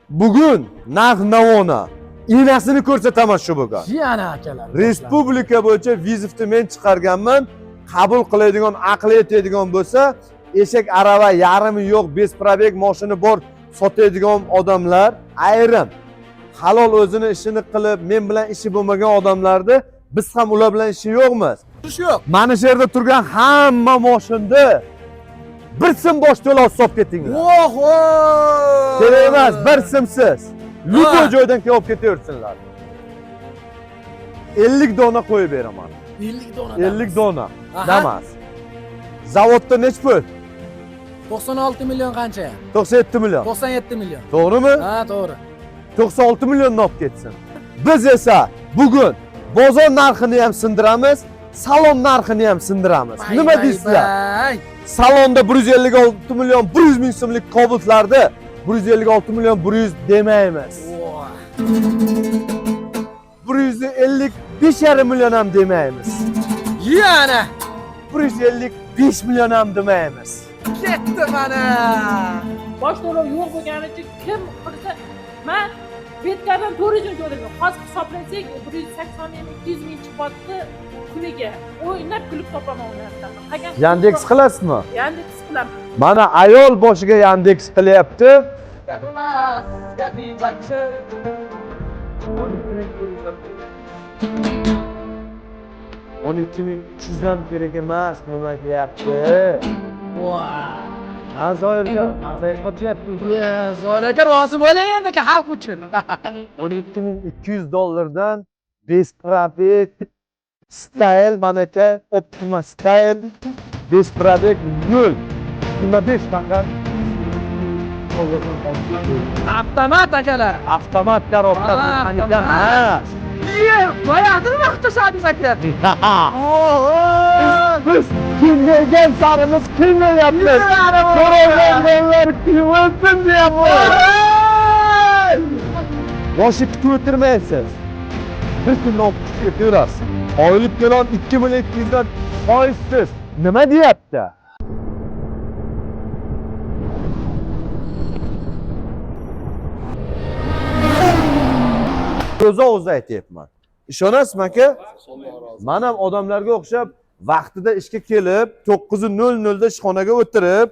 bugun narx navoni inasini ko'rsataman shu bugun. Yana akalar. Respublika bo'yicha vizitni men chiqarganman. Qabul qiladigan, aql yetadigan bo'lsa, eshak arava yarimi yo'q, bez probeg mashina bor sotadigan odamlar ayrim halol o'zini ishini qilib, men bilan ishi bo'lmagan odamlarni biz ham ular bilan ishi yo'qmiz. Ish yo'q. Mana shu yerda turgan hamma mashinani bir sim bosh to'lov olib ketinglar. Oho! Kerak emas, bir simsiz. Luqo joydan kelib ketaversinlar. 50 dona qo'yib beraman. 50 dona. 50 dona. Damas. Zavodda nech pul? 96 million qancha? 97 million. 97 million. To'g'rimi? Ha, to'g'ri. 96 million olib ketsin. Biz esa bugun bozor narxini ham sindiramiz, salon narxini ham sindiramiz. Nima deysizlar? Salonda 156 million 100 ming so'mlik Cobalt'larda 156 million 100 demaymiz. 155,5 million ham demaymiz. Yana 155 million ham demaymiz. ketdi mana. Bosh to'lov yo'q bo'lgani uchun kim qilsa, men betlardan 400 to'layman. Hozir hisoblasak 180 ming 200 ming chiqyapti kuniga. O'ynab kulib topaman u narsadan. Yandex qilasizmi? Yandex qilaman. Mana ayol boshiga Yandex qilyapti. 12.300 dan kerak emas, nima deyapti? Azoyirga qo'yapti. Zoylarga rozi bo'ling endi xalq uchun. 12.200 dollardan bez probeg style manaka Optima style bez probeg 0. Nima bez faqat Avtomat akalar. avtomatlar o'rtadan ha. Boyaqdir vaqtishadi aka. Biz kimlargan sarimiz kimlayapmiz? So'raganlar kim o'lsin deyapmiz. Boshi kutib o'tirmaysiz. Bir kunni olib ketaverasiz. Oylik to'lov 2.200 dan foizsiz. Nima deyapti? O'z aytyapman. Ishonasizmi aka? Men ham odamlarga o'xshab vaqtida ishga kelib, 9:00 da ishxonaga o'tirib,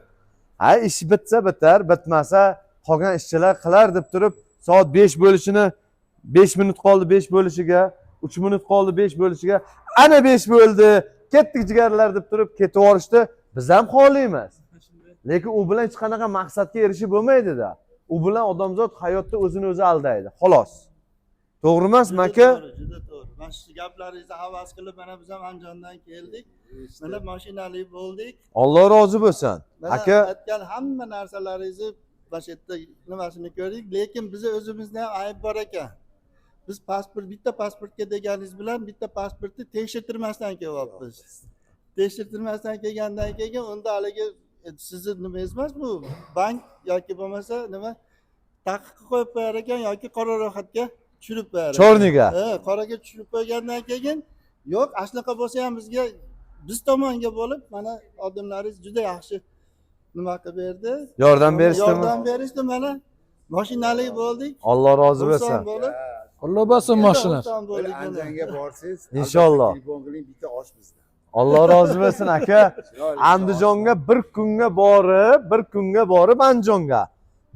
ish bitsa bitar, bitmasa qolgan ishchilar qilar deb turib, soat 5 bo'lishini 5 minut qoldi 5 bo'lishiga, 3 minut qoldi 5 bo'lishiga, ana 5 bo'ldi, ketdik jigarlar deb turib ketib yorishdi. Biz ham xohlaymiz. Lekin u bilan hech qanaqa maqsadga erishib bo'lmaydi-da. U bilan odamzod hayotda o'zini o'zi aldaydi. Xolos. To'g'ri emasmi aka? Juda to'g'ri. Mana shu gaplaringizni havas qilib mana biz ham Andijondan keldik. Mana mashinali bo'ldik. Alloh rozi bo'lsin. Aka aytgan hamma narsalaringizni bashetda nimasini ko'rdik, lekin bizni o'zimizda ham ayb bor ekan. Biz bitta pasportga deganingiz bilan bitta pasportni tekshirtirmasdan kelyapmiz. Tekshirtirmasdan kelgandan keyin unda haligi sizni nimangiz emas bu bank yoki bo'lmasa nima taqiq qo'yib qo'yar ekan yoki qora ro'yxatga tushirib qo'yar. Chorniga. Qoraga tushirib qo'ygandan keyin yo'q, ashunaqa bo'lsa ham bizga biz tomonga bo'lib mana odamlaringiz juda yaxshi nima qilib berdi. Yordam berishdimi? Yordam berishdi mana. Mashinali bo'ldik. Alloh rozi bo'lsin. Alloh bo'lsin mashina. Andijonga borsangiz, Inshaalloh. telefon qiling, bitta osh bizda. Alloh rozi bo'lsin aka. Andijonga bir kunga borib Andijonga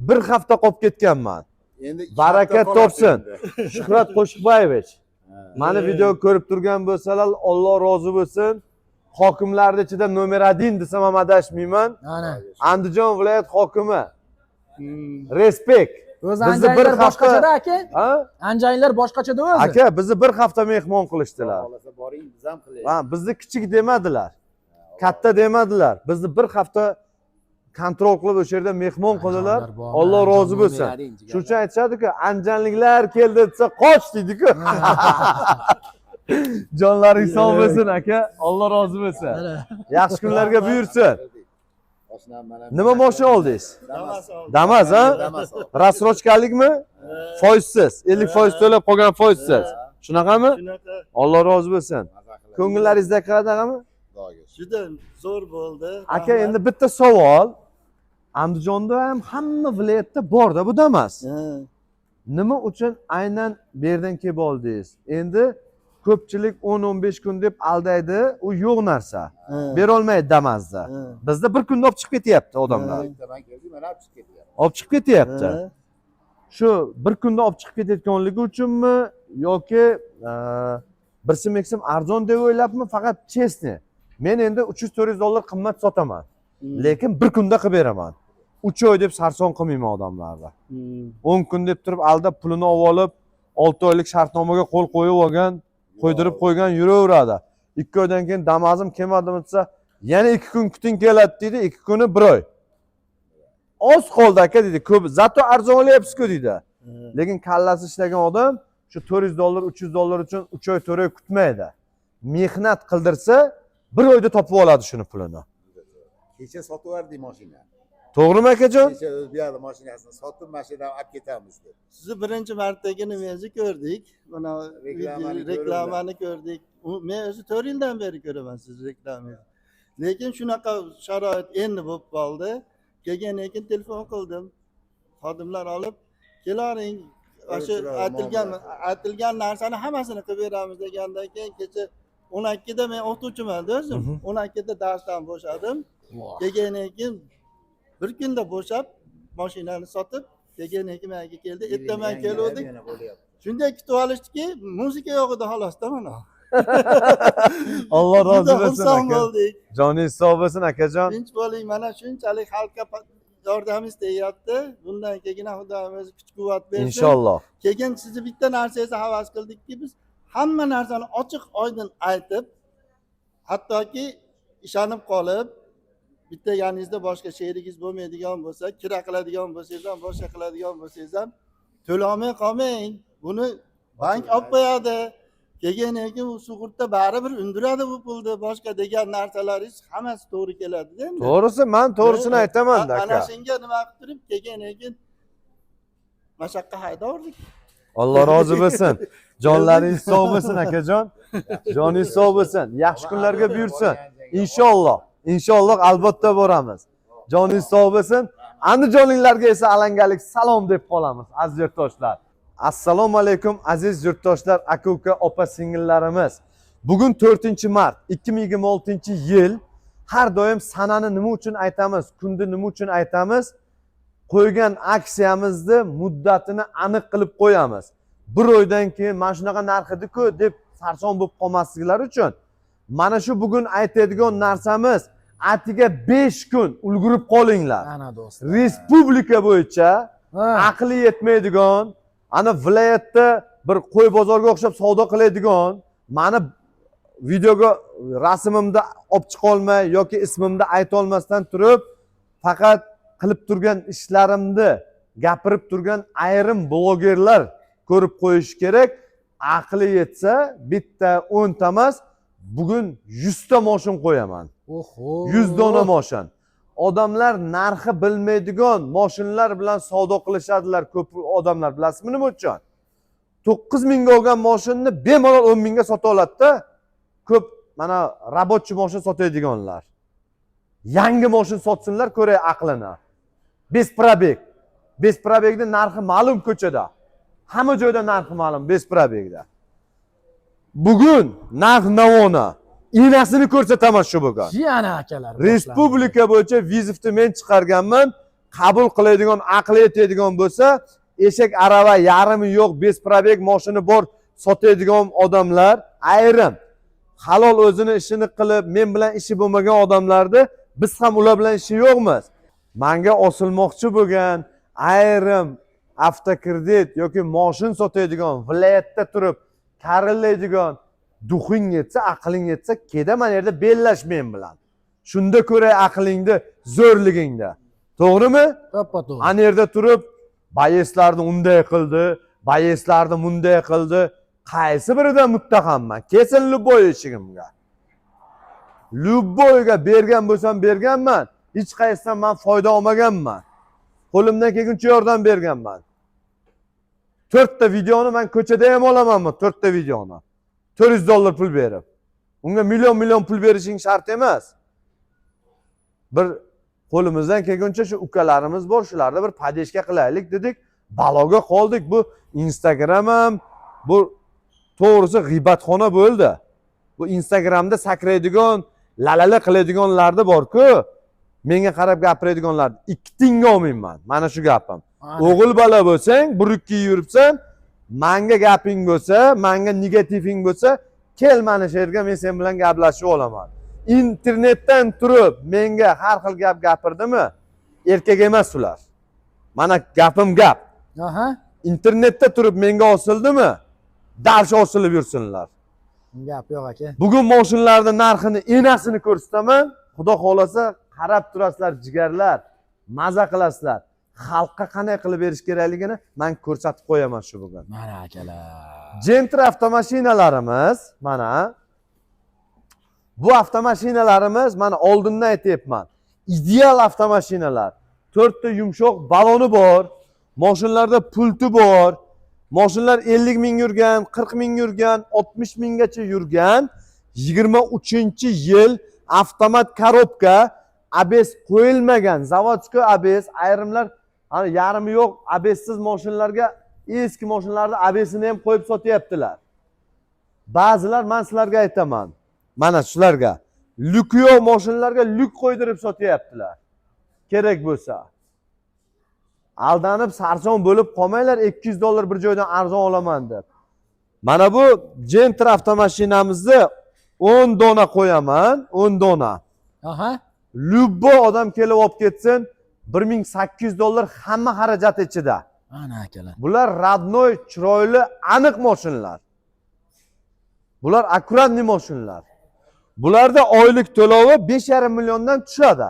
bir hafta qolib ketganman. Endi Barakat topsin. Shuhrat Qo'shiqboyevich. Mani video ko'rib turgan bo'lsalar, Alloh rozi bo'lsin. Hokimlarning ichida nomer 1 desam ham adashmayman. Mana. Andijon viloyat hokimi. Respekt. O'zi Bizni bir anjaylar hafta boshqachada aka. Ha? Anjaylar boshqachada o'zi. Aka, bizni bir hafta mehmon qilishdilar. Xohlasa boring, biz ham qilaylik. Ha, bizni kichik demadilar. Katta demadilar. Bizni bir hafta kontrol qilib o'sha yerda mehmon qildilar. Alloh rozi bo'lsin. Shuning uchun aytishadi-ku, anjanliklar keldi desa qoch deydi-ku. Jonlaringiz sog' bo'lsin aka. Alloh rozi bo'lsin. Yaxshi kunlarga buyursin. Nima mashina oldingiz? Damas, ha? Rassrochkalikmi? Foizsiz. 50% to'lab qolgan foizsiz. Shunaqami? Shunaqa. Alloh rozi bo'lsin. Ko'ngillaringizda qadag'ami? Juda zo'r bo'ldi. Aka, endi bitta savol. Andijonda ham hamma viloyatda bor-da, bu emas. Ha, Nima uchun aynan bu yerdan kelib oldingiz? Endi ko'pchilik 10-15 kun deb aldaydi, u yo'q narsa. ha, Bera olmaydi Damas'da. ha. Bizda bir kunda olib chiqib ketyapti odamlar. Ben geldim, ben hep çıkıyorum. Olib chiqib ketyapti. Ha. Shu bir kunda olib chiqib ketayotganligi uchunmi yoki bir sim arzon deb o'ylabmi? Faqat chestni. Men endi 300-400 dollar qimmat sotaman. Lekin bir kunda qilib beraman. 3 oy deb sarson qilmayman odamlarga. 10 kun deb turib aldab pulini olib, 6 oylik shartnomaga qo'l qo'yib olgan, qo'ydirib qo'ygan yuraveradi. 2 oydan keyin damazim kelmadi desa, yana 2 kun kuting keladi deydi, 2 kuni 1 oy. Oz qoldi aka deydi, ko'p. Zato arzon olyapsiz-ku deydi. Lekin kallasi ishlagan odam shu 400 dollar, 300 dollar uchun 3 oy, 4 oy kutmaydi. Mehnat qildirsa 1 oyda topib oladi shuni pulini. Kecha sotıverdi maşina. To'g'rimi akajon? Kecha o'zbeklar mashinasini sotib, mashinadan olib ketamiz deb. Sizni birinchi martaga nimangizni ko'rdik. Mana reklamani ko'rdik. Men o'zi 4 yildan beri ko'raman sizni reklamangizni. Lekin shunaqa sharoit endi bo'lib qoldi. Kelgandan keyin telefon qildim. Xodimlar olib kelaring. O'sha aytilgan narsani hammasini qilib beramiz degandan keyin kecha 12da men o'qituvchiman-da o'zim. 12da darsdan bo'shadim. Kelgandan keyin bir kunda bo'shab mashinani sotib kelgandan keyin menga keldi. Ertaman keluvdik. Shunday kutib olishdiki, muzika yo'q edi xolosda mana. Alloh rozi bo'lsin Xursand aka. bo'ldik. Joningiz sog' bo'lsin akajon. Tinch bo'ling, mana shunchalik xalqqa yordamimiz tegayapti. Bundan keyin Xudoyimiz kuch-quvvat bersin. Inshaalloh. Keyin sizni bitta narsangizni havas qildikki, biz hamma narsani ochiq oydin aytib, hattoki ishonib qolib, bitta yaningizda boshqa sherigingiz bo'lmaydigan bo'lsa, kira qiladigan bo'lsangiz ham, boshqa qiladigan bo'lsangiz ham to'lamay qolmang. Buni bank olib qo'yadi. Kelgandan keyin u sug'urta baribir undiradi bu pulni, boshqa degan narsalaringiz hammasi to'g'ri keladi-da endi. To'g'risi, men to'g'risini aytaman-da Ana aka. shunga nima qilib turib kelgandan keyin mashaqqa haydaverdik. Alloh rozi bo'lsin. Jonlaringiz sog' bo'lsin akajon. Joningiz sog' bo'lsin. Yaxshi kunlarga buyursin. Inshaalloh. Inshaalloh albatta boramiz. Joningiz sog' bo'lsin. Andijonliklarga esa alangalik salom deb qolamiz, aziz yurtdoshlar. Assalomu alaykum aziz yurtdoshlar, aka-uka, opa-singillarimiz. Bugun 4-mart 2026-yil. Har doim sanani nima uchun aytamiz, kunni nima uchun aytamiz? Qo'ygan aksiyamizni muddatini aniq qilib qo'yamiz. 1 oydan keyin mana shunaqa narx edi-ku deb sarson bo'lib qolmasliklari uchun mana shu bugun aytadigan narsamiz atiga 5 kun ulgurib qolinglar. Ana do'stlar. Respublika bo'yicha Ha. aqli yetmaydigan, ana viloyatda bir qo'y bozorga o'xshab savdo qiladigan, mani videoga rasmimda olib chiqa olmay yoki ismimni ayta olmasdan turib, faqat qilib turgan ishlarimni gapirib turgan ayrim blogerlar ko'rib qo'yish kerak. Aqli yetsa bitta 10 ta emas, bugun 100 ta moshin qo'yaman. Oho. 100 dona moshin. Odamlar narxi bilmaydigan moshinlar bilan savdo qilishadilar ko'p odamlar, bilasizmi nima uchun? 9 mingga olgan moshinni bemalol 10 mingga sota oladi-da. Ko'p mana robotchi moshin sotadiganlar. Yangi moshin sotsinlar, ko'ray aqlini. Besprabeg. Besprabegning narxi ma'lum ko'chada. Hamma joyda narxi ma'lum Besprabegda. Bugun narx navona inasini ko'rsataman shu bugun. Yana akalar. Respublika bo'yicha vizitni men chiqarganman. Qabul qiladigan, aqli yetadigan bo'lsa, eshak arava yarimi yo'q, Besprabeg moshini bor sotadigan odamlar, ayrim halol o'zini ishini qilib, men bilan ishi bo'lmagan odamlarni biz ham ular bilan ishi yo'qmiz. Menga osilmoqchi bo'lgan ayrim avtokredit yoki moshin sotadigan, viloyatda turib karillaydigan duxing yetsa, aqling yetsa, keda mana yerda bellash men bilan. Shunda ko'ray aqlingni, zo'rligingda. To'g'rimi? To'ppa-to'g'ri. Ana yerda turib, bayeslarni unday qildi, bayeslarni bunday qildi. Qaysi biridan muttahamman? Kesin Lubboy eshigimga. Lubboyga bergan bo'lsam berganman, hech qaysidan men foyda olmaganman. Qo'limdan kelguncha yordam berganman. 4 ta videoni men ko'chada ham olamanmi? 4 ta videoni. 400 dollar pul berib. Unga million pul berishing shart emas. Bir qo'limizdan kelguncha shu ukalarimiz bor, shularni bir padeshka qilaylik dedik. Baloga qoldik. Bu Instagram ham bu to'g'risi g'iybatxona bo'ldi. Bu Instagramda sakraydigan, lalala qiladiganlarni bor-ku, menga qarab gapiradiganlar ikkitingga olmayman. Mana shu gapim. O'g'il bola bo'lsang, burukki yuribsan, menga gaping bo'lsa, menga negativing bo'lsa, kel mana shu yerga, men sen bilan gaplashib olaman. Internetdan turib menga har xil gap gapirdimi? Erkak emas ular. Mana gapim gap. Aha. Internetda turib menga osildimi? Darcha osilib yursinlar. Gap yo'q aka. Bugun mashinalarning narxini enasini ko'rsataman. Xudo xolasa qarab turasizlar, jigarlar, maza qilasizlar. Xalqqa qanday qilib berish kerakligini men ko'rsatib qo'yaman shu bugun. Mana akalar. Gentra avtomashinalarimiz mana bu avtomashinalarimiz mana oldindan aytayapman. Ideal avtomashinalar. 4 ta yumshoq baloni bor, mashinalarda pulti bor. Mashinalar 50 ming yurgan, 40 ming yurgan, 60 minggacha yurgan. 23-yil avtomat korobka, ABS qo'yilmagan, zavodskiy ABS, ayrimlar yarmi yo'q ABSsiz mashinalarga, eski mashinalarda ABSini ham qo'yib sotyaptilar. Ba'zilar men sizlarga aytaman. Mana shularga lyuk yo'q mashinalarga lyuk qo'ydirib sotyaptilar. Kerak bo'lsa. Aldanib sarson bo'lib qolmanglar, $200 bir joydan arzon olaman deb. Mana bu Gentra avtomashinamizni 10 dona qo'yaman, 10 dona. Aha. Lubbo odam kelib olib ketsin, $1800 hamma xarajat ichida. Ana akalar. Bular radnoy, chiroyli, aniq mashinalar. Bular akkuratniy mashinalar. Bularda oylik to'lovi 5,5 milliondan tushadi.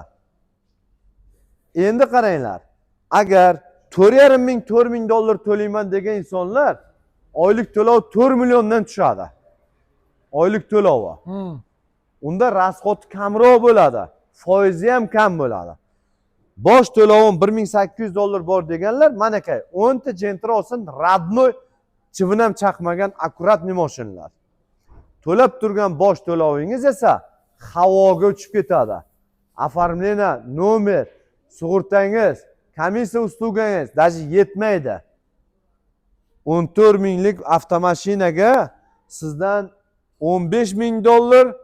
Endi qaranglar. Agar 4,5 ming, $4,000 to'layman degan insonlar oylik to'lov 4 milliondan tushadi. Oylik to'lovi. Unda rasxod kamroq bo'ladi. Foizi ham kam bo'ladi. Bosh to'lovim $1800 bor deganlar, mana kay 10 ta Gentra olsin, radnoy, chivin ham chaqmagan akkuratniy mashinalar. To'lab turgan bosh to'lovingiz esa havoga uchib ketadi. Оформление, nomer, sug'urtangiz, komissiya uslugangiz даже yetmaydi. 14 minglik avtomashinaga sizdan $15,000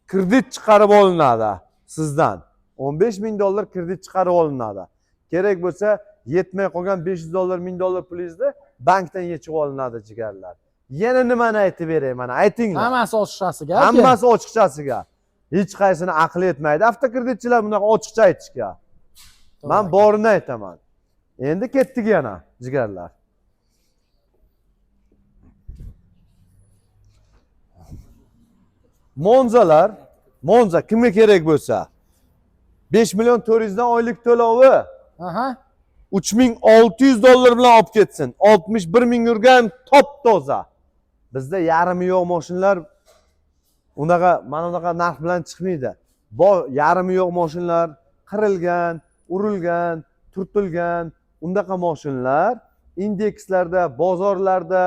kredit chiqarib olinadi sizdan. $15,000 kredit chiqarib olinadi. Kerak bo'lsa, yetmay qolgan $500, $1000 pulingizni bankdan yechib olinadi jigarlar. Yana nimani aytib beray, mana aytinglar. Hammasi ochiqchasiga. Hammasi ochiqchasiga. Hech qaysini aqli yetmaydi avtokreditchilar bunaqa ochiqcha aytishga. Men borini aytaman. Endi ketdik yana jigarlar. Monzalar, Monza kimga kerak bo'lsa, $5,400,000 dan oylik to'lovi, Aha. $3,600 bilan olib ketsin. 61 ming yurgan top toza. Bizda yarimi yo'q mashinalar unaqa, mana bunaqa narx bilan chiqmaydi. Bu yarimi yo'q mashinalar, qirilgan, urilgan, turtilgan, undaqa mashinalar indekslarda, bozorlarda,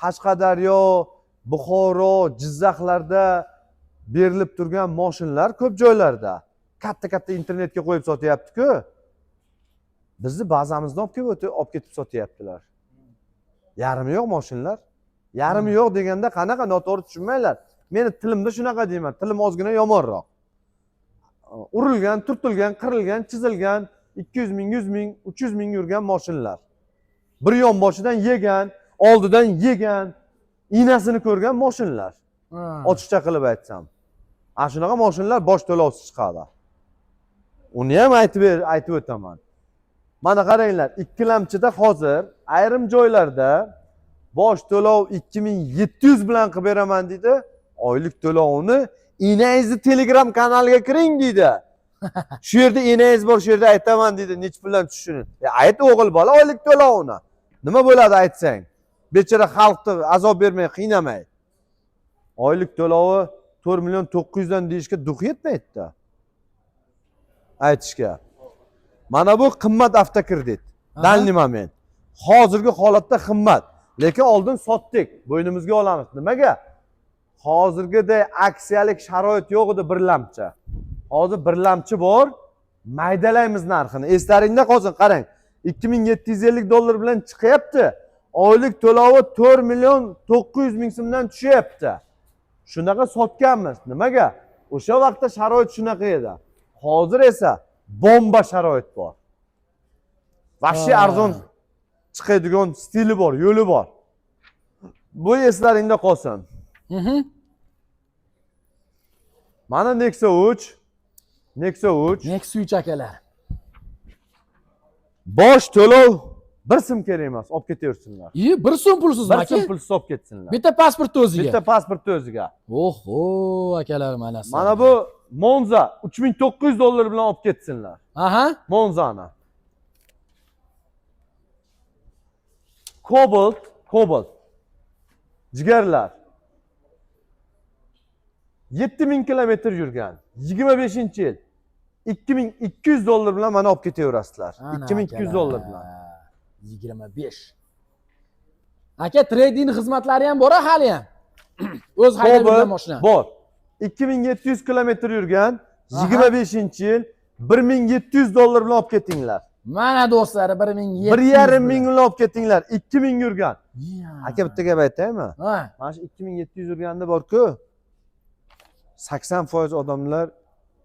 Qashqadaryo, Buxoro, Jizzaxlarda berilib turgan mashinalar ko'p joylarda. Katta-katta internetga qo'yib sotyapti-ku. Bizni bazamizdan olib ketib sotyaptilar. Yarimi yo'q mashinalar. Yarimi yo'q deganda qanaqa noto'g'ri tushunmanglar. Meni tilimda shunaqa deyman. Tilim ozgina yomonroq. Urilgan, turtilgan, qirilgan, chizilgan 200 ming, 100 ming, 300 ming yurgan mashinalar. Bir yon boshidan yegan, oldidan yegan, inasini ko'rgan mashinalar. Ochiqcha qilib aytsam. Ana shunaqa mashinalar bosh to'lovsiz chiqadi. Uni ham aytib o'taman. Mana qaranglar, ikkilamchida hozir ayrim joylarda bosh to'lov 2700 bilan qilib beraman deydi. Oylik to'lovini enangizni Telegram kanaliga kiring deydi. Shu yerda enangiz bor, shu yerda aytaman deydi, nech puldan tushishini. Ayt o'g'il bola oylik to'lovini. Nima bo'ladi aytsang? Bechora xalqni azob bermay, qiynamay. Oylik to'lovi 4,900,000 dan deyishga duh yetmaydi. Aytishga. Mana bu qimmat avtokredit. Dalni moment. Hozirgi holatda qimmat, lekin oldin sotdik, bo'ynimizga olamiz. Nimaga? Hozirgiday aksiyalik sharoit yo'q edi birlamchi. Hozir birlamchi bor, maydalaymiz narxini. Eslaringda qolsin, qarang. 2750 dollar bilan chiqyapti. Oylik to'lovi 4 million 900 ming so'mdan tushyapti. Shunaqa sotganmiz. Nimaga? O'sha vaqtda sharoit shunaqa edi. Hozir esa bomba sharoit bor. Vahshiy arzon chiqadigan stili bor, yo'li bor. Bu eslaringda qolsin. Mana Nexo 3. Nexo 3. Nexus 3 akalar. Bosh to'lov 1 so'm kerak emas, olib ketaversinlar. Bir so'm pulsizmi 1 aka? so'm pulsiz olib ketsinlar. Bitta pasportni o'ziga. Bitta pasportni o'ziga. Oho, akalar mana. Mana bu Monza 3900 dollar bilan olib ketsinlar. Aha. Monzani. Cobalt. Jigarlar. 7000 kilometr yurgan. 25-yil. 2200 dollar bilan mana olib ketaverasizlar. 2200 dollar bilan. 25. Aka, trading xizmatlari ham bor hali ham. O'z haydaydigan mashina. Bor. 2700 kilometr yurgan, 25-yil, 1700 dollar bilan olib ketinglar. Mana do'stlar, 1700. 1,5 ming bilan olib ketinglar, 2000 yurgan. Aka bitta gap aytaymi? Ha. Mana shu 2700 yurganda bor-ku, 80% odamlar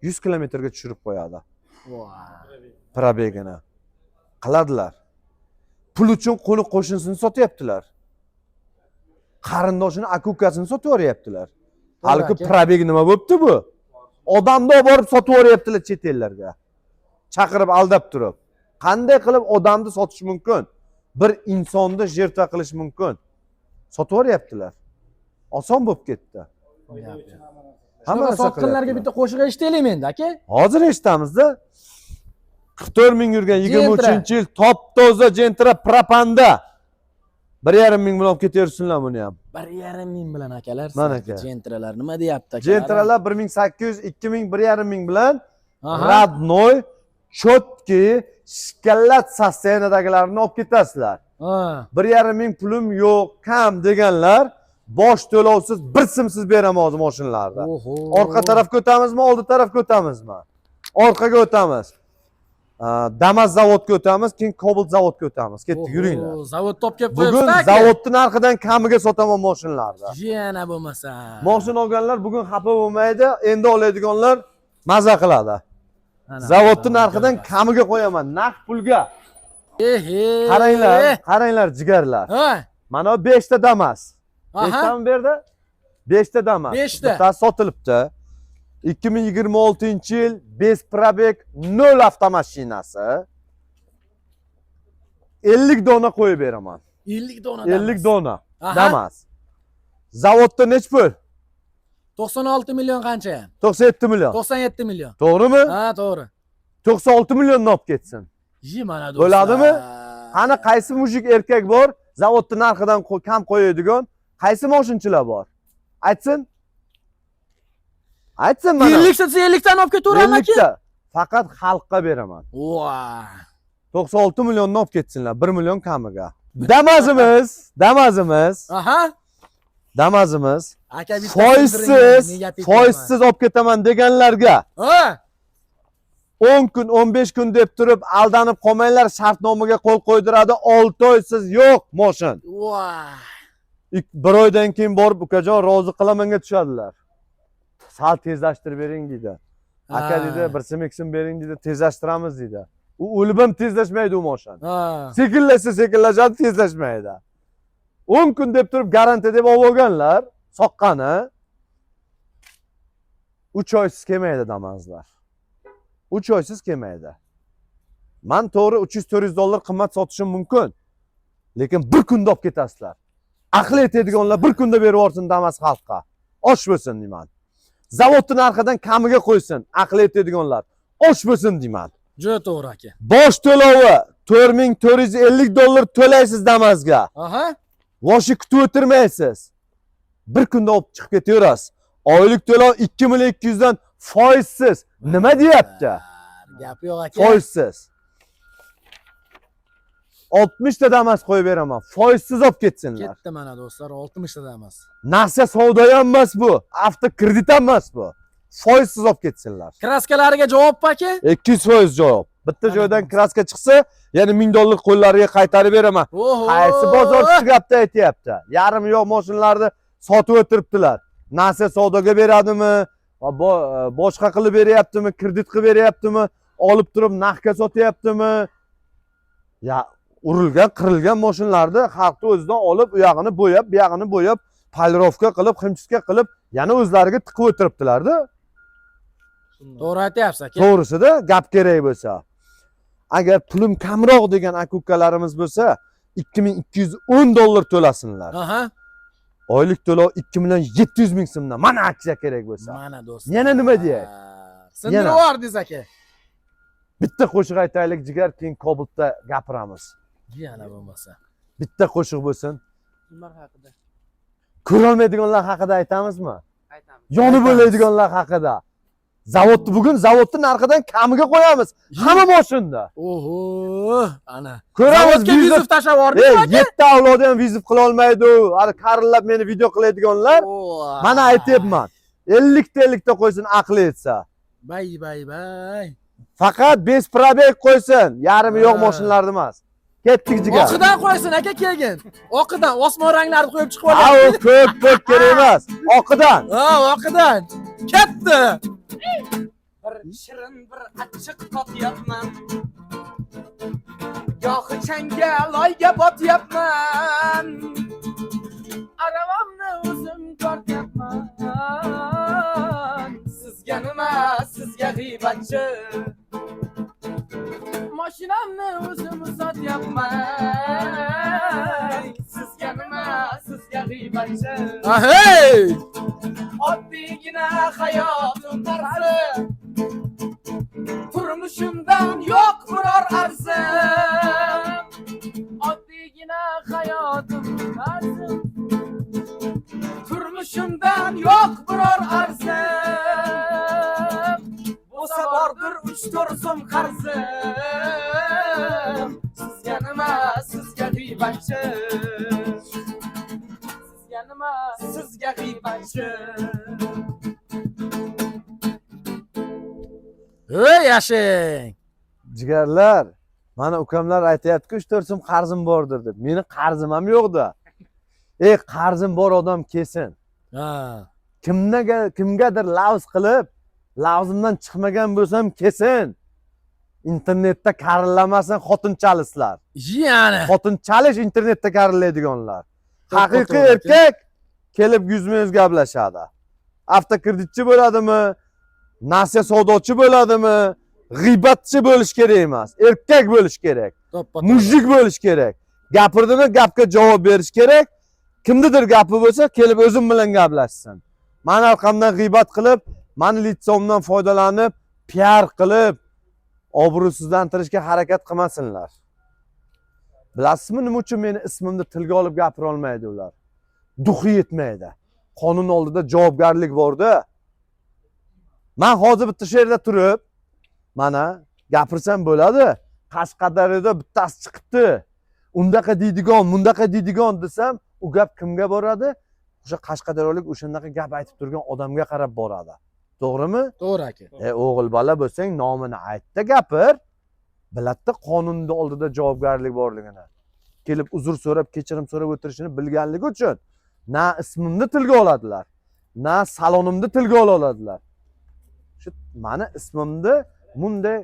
100 kilometrga tushirib qo'yadi. Probegini. Qiladilar. Pul uchun qo'li qo'shnisini sotyaptilar. Qarindoshini, aka-ukasini sotib yuboryaptilar. Halbuki probeg nima bo'pti bu? Odamni olib borib sotib yuboryaptilar chet ellarga. Chaqirib aldab turib. Qanday qilib odamni sotish mumkin? Bir insonni jertva qilish mumkin. Sotib yuboryaptilar. Oson bo'lib ketdi. Hamma sotqinlarga bitta qo'shiq eshitaylik endi, aka. Hozir eshitamiz-da. 44 ming yurgan 23-yil top-toza Gentra propanda 1,5 ming bilan olib ketaversinlar buni ham. 1,5 ming bilan akalar. Mana aka. Gentralar nima deyapti aka? Gentralar 1800, 2000, 1,5 ming bilan Radnoy, Chotki, Shkallat sosteniyadagilarini olib ketasizlar. 1,5 ming pulim yo'q, kam deganlar bosh to'lovsiz 1 so'msiz beraman hozir mashinalarda. Orqa tarafga o'tamizmi, oldi tarafga o'tamizmi? Orqaga o'tamiz. Damas zavodga o'tamiz, keyin Cobalt zavodga o'tamiz. Ketdik, yuringlar. Zavod top kelib Bugun qo'yibsiz aka. zavodning narxidan kamiga sotaman mashinalarni. Yana bo'lmasa. Mashina olganlar bugun xafa bo'lmaydi, endi oladiganlar maza qiladi. Zavodning narxidan kamiga qo'yaman, naqd pulga. Qaranglar jigarlar. Mana 5 ta Damas. 5 tami berdi? 5 ta Damas. Bittasi sotilibdi. 2026-yil 5 probeg 0 avtomashinasi. 50 dona qo'yib beraman. 50 dona. 50 dona. Damas. Zavodda nech pul? 96 million qancha? 97 million. 97 million. To'g'rimi? Ha, to'g'ri. 96 millionni olib ketsin. Mana do'stlar. Bo'ladimi? Qani qaysi mujik erkak bor? Zavodning narxidan kam qo'yadigan qaysi mashinchilar bor? Aytsin. Aytsin mana. 50 satsa 50 dan olib ketaveraman aka. Faqat xalqqa beraman. 96 millionni olib ketsinlar, 1 million kamiga. Damazimiz. Damazimiz. Aka bitta foizsiz olib ketaman deganlarga. 10 kun, 15 kun deb turib aldanib qolmanglar, shartnomaga qo'l qo'ydiradi, 6 oysiz yo'q mashin. Bir oydan keyin borib ukajon rozi qilamanga tushadilar. Sal tezlashtirib bering deydi. Aka deydi, 1 so'm 2 so'm bering deydi, tezlashtiramiz deydi. U o'lib ham tezlashmaydi u mashin. Sekinlashadi, tezlashmaydi. 10 kun deb turib garantiya deb olib olganlar, soqqani 3 oysiz kelmaydi Damazlar. 3 oysiz kelmaydi. Men to'g'ri 300-400 dollar qimmat sotishim mumkin. Lekin bir kunda olib ketasizlar. Aql etadiganlar bir kunda berib yuborsin Damas xalqqa. Osh bo'lsin deyman. Zavodning narxidan kamiga qo'ysin, aql etadiganlar. Osh bo'lsin deyman. Juda to'g'ri aka. Bosh to'lovi 4450 dollar to'laysiz Damasga. Voshi kutib o'tirmaysiz. Bir kunda olib chiqib ketaverasiz. Oylik to'lov 2200 dan foizsiz. Nima deyapti? Gap yo'q aka. Foizsiz. 60 ta Damas qo'yib beraman. Foizsiz olib ketsinlar. Ketdi mana do'stlar, 60 ta Damas. Naqsa savdo ham emas bu. Avto kredit ham emas bu. foizsiz olib ketsinlar. Kraskalariga javob aka? 200% javob. Bitta joydan kraska chiqsa, yana $1000 qo'llariga qaytarib beraman. Oho. Qaysi bozorchi gapda aytyapti? Yarim yo'q mashinalarni sotib o'tiribdilar. Nasiya savdoga beradimi? Boshqa qilib beryaptimi? Kredit qilib beryaptimi? Olib turib naqdga sotyaptimi? Ya, urilgan, qirilgan mashinalarni xalqni o'zidan olib, u yog'ini bo'yab, bu yog'ini bo'yab, polirovka qilib, ximchiska qilib, yana o'zlariga tiqib o'tiribdilar-da. To'g'ri aytyapsiz aka. To'g'risida gap kerak bo'lsa. Agar pulim kamroq degan aka-ukalarimiz bo'lsa, $2210 to'lasinlar. Aha. Oylik to'lov 2.700.000 so'mdan. Mana aksiya kerak bo'lsa. Mana do'st. Yana nima deyay? Sindirib yubordingiz aka. Bitta qo'shiq aytaylik, jigar, keyin Kobultda gapiramiz. Yana bo'lmasa. Bitta qo'shiq bo'lsin. Kimlar haqida? Ko'rolmaydiganlar haqida aytamizmi? Aytamiz. Yonib o'laydiganlar haqida. Bugun zavodni narxidan kamiga qo'yamiz. Hamma moshinda. Oho, ana. Ko'ramiz, Zavodga vizov tashlab yubordingiz aka? 7 avlodi ham vizov qila olmaydi. Hali qarillab meni video qiladiganlar. Mana aytyapman. 50 ta qo'ysin, aqli yetsa. Bay. Faqat 5 probeg qo'ysin. Yarimi yo'q mashinalarni emas. Ketdik jigar. Oqidan qo'ysin aka kelgin. Oqidan osmon ranglarni qo'yib chiqib Ha, olyapti. u ko'p kerak emas. Oqidan. Ha, oqidan. Ketdi. Bir shirin bir achchiq totyapman. Gohi changga loyga botyapman. Aravamni o'zim tortyapman. Sizga nima, sizga g'iybatchi. Mashinamni o'zim uzatyapman. Sizga nima, sizga g'iybatchi. Hey! Oddiygina hayotim tarzi. Turmushimdan yo'q biror arzim. Oddiygina hayotim tarzi. Turmushimdan yo'q biror arzim. Bo'lsa bordir 3-4 so'm qarzim. Sizga nima, sizga g'iybatchi. Sizga nima, sizga g'iybatchi. Ey yashang. Jigarlar, mana ukamlar aytayapti-ku, 3-4 so'm qarzim bordir deb. Meni qarzim ham yo'qda. Qarzim bor odam kelsin. Ha. Kimgadir lavz qilib, lavzimdan chiqmagan bo'lsam kelsin. Internetda karillamasdan xotin chalislar. Yana. Xotin chalish internetda karillaydiganlar. Haqiqiy to'g'ri, erkak kelib yuzma-yuz gaplashadi. Avtokreditchi bo'ladimi? Nasiya savdochi bo'ladimi? G'iybatchi bo'lish kerak emas. Erkak bo'lish kerak. Mujik bo'lish kerak. Gapirdimi, gapga javob berish kerak. Kimnidir gapi bo'lsa, kelib o'zim bilan gaplashsin. Meni orqamdan g'iybat qilib, meni litsomdan foydalanib, PR qilib, obro'sizlantirishga harakat qilmasinlar. Bilasizmi, nima uchun meni ismimni tilga olib gapira olmaydi ular? Duxi yetmaydi. Qonun oldida javobgarlik bor-da. Men hozir bitta yerda turib, mana gapirsam bo'ladi. Qashqadaryoda bittasi chiqibdi. Undaqa deydigan, bundaqa deydigan desam, u gap kimga boradi? O'sha Qashqadaryolik o'shandaqa gap aytib turgan odamga qarab boradi. To'g'rimi? To'g'ri aka. O'g'il bola bo'lsang, nomini aytda gapir. Bilatda qonunning oldida javobgarlik borligini. Kelib uzr so'rab, kechirim so'rab o'tirishini bilganligi uchun na ismimni tilga oladilar, na salonimni tilga oladilar. Shu meni ismimni bunday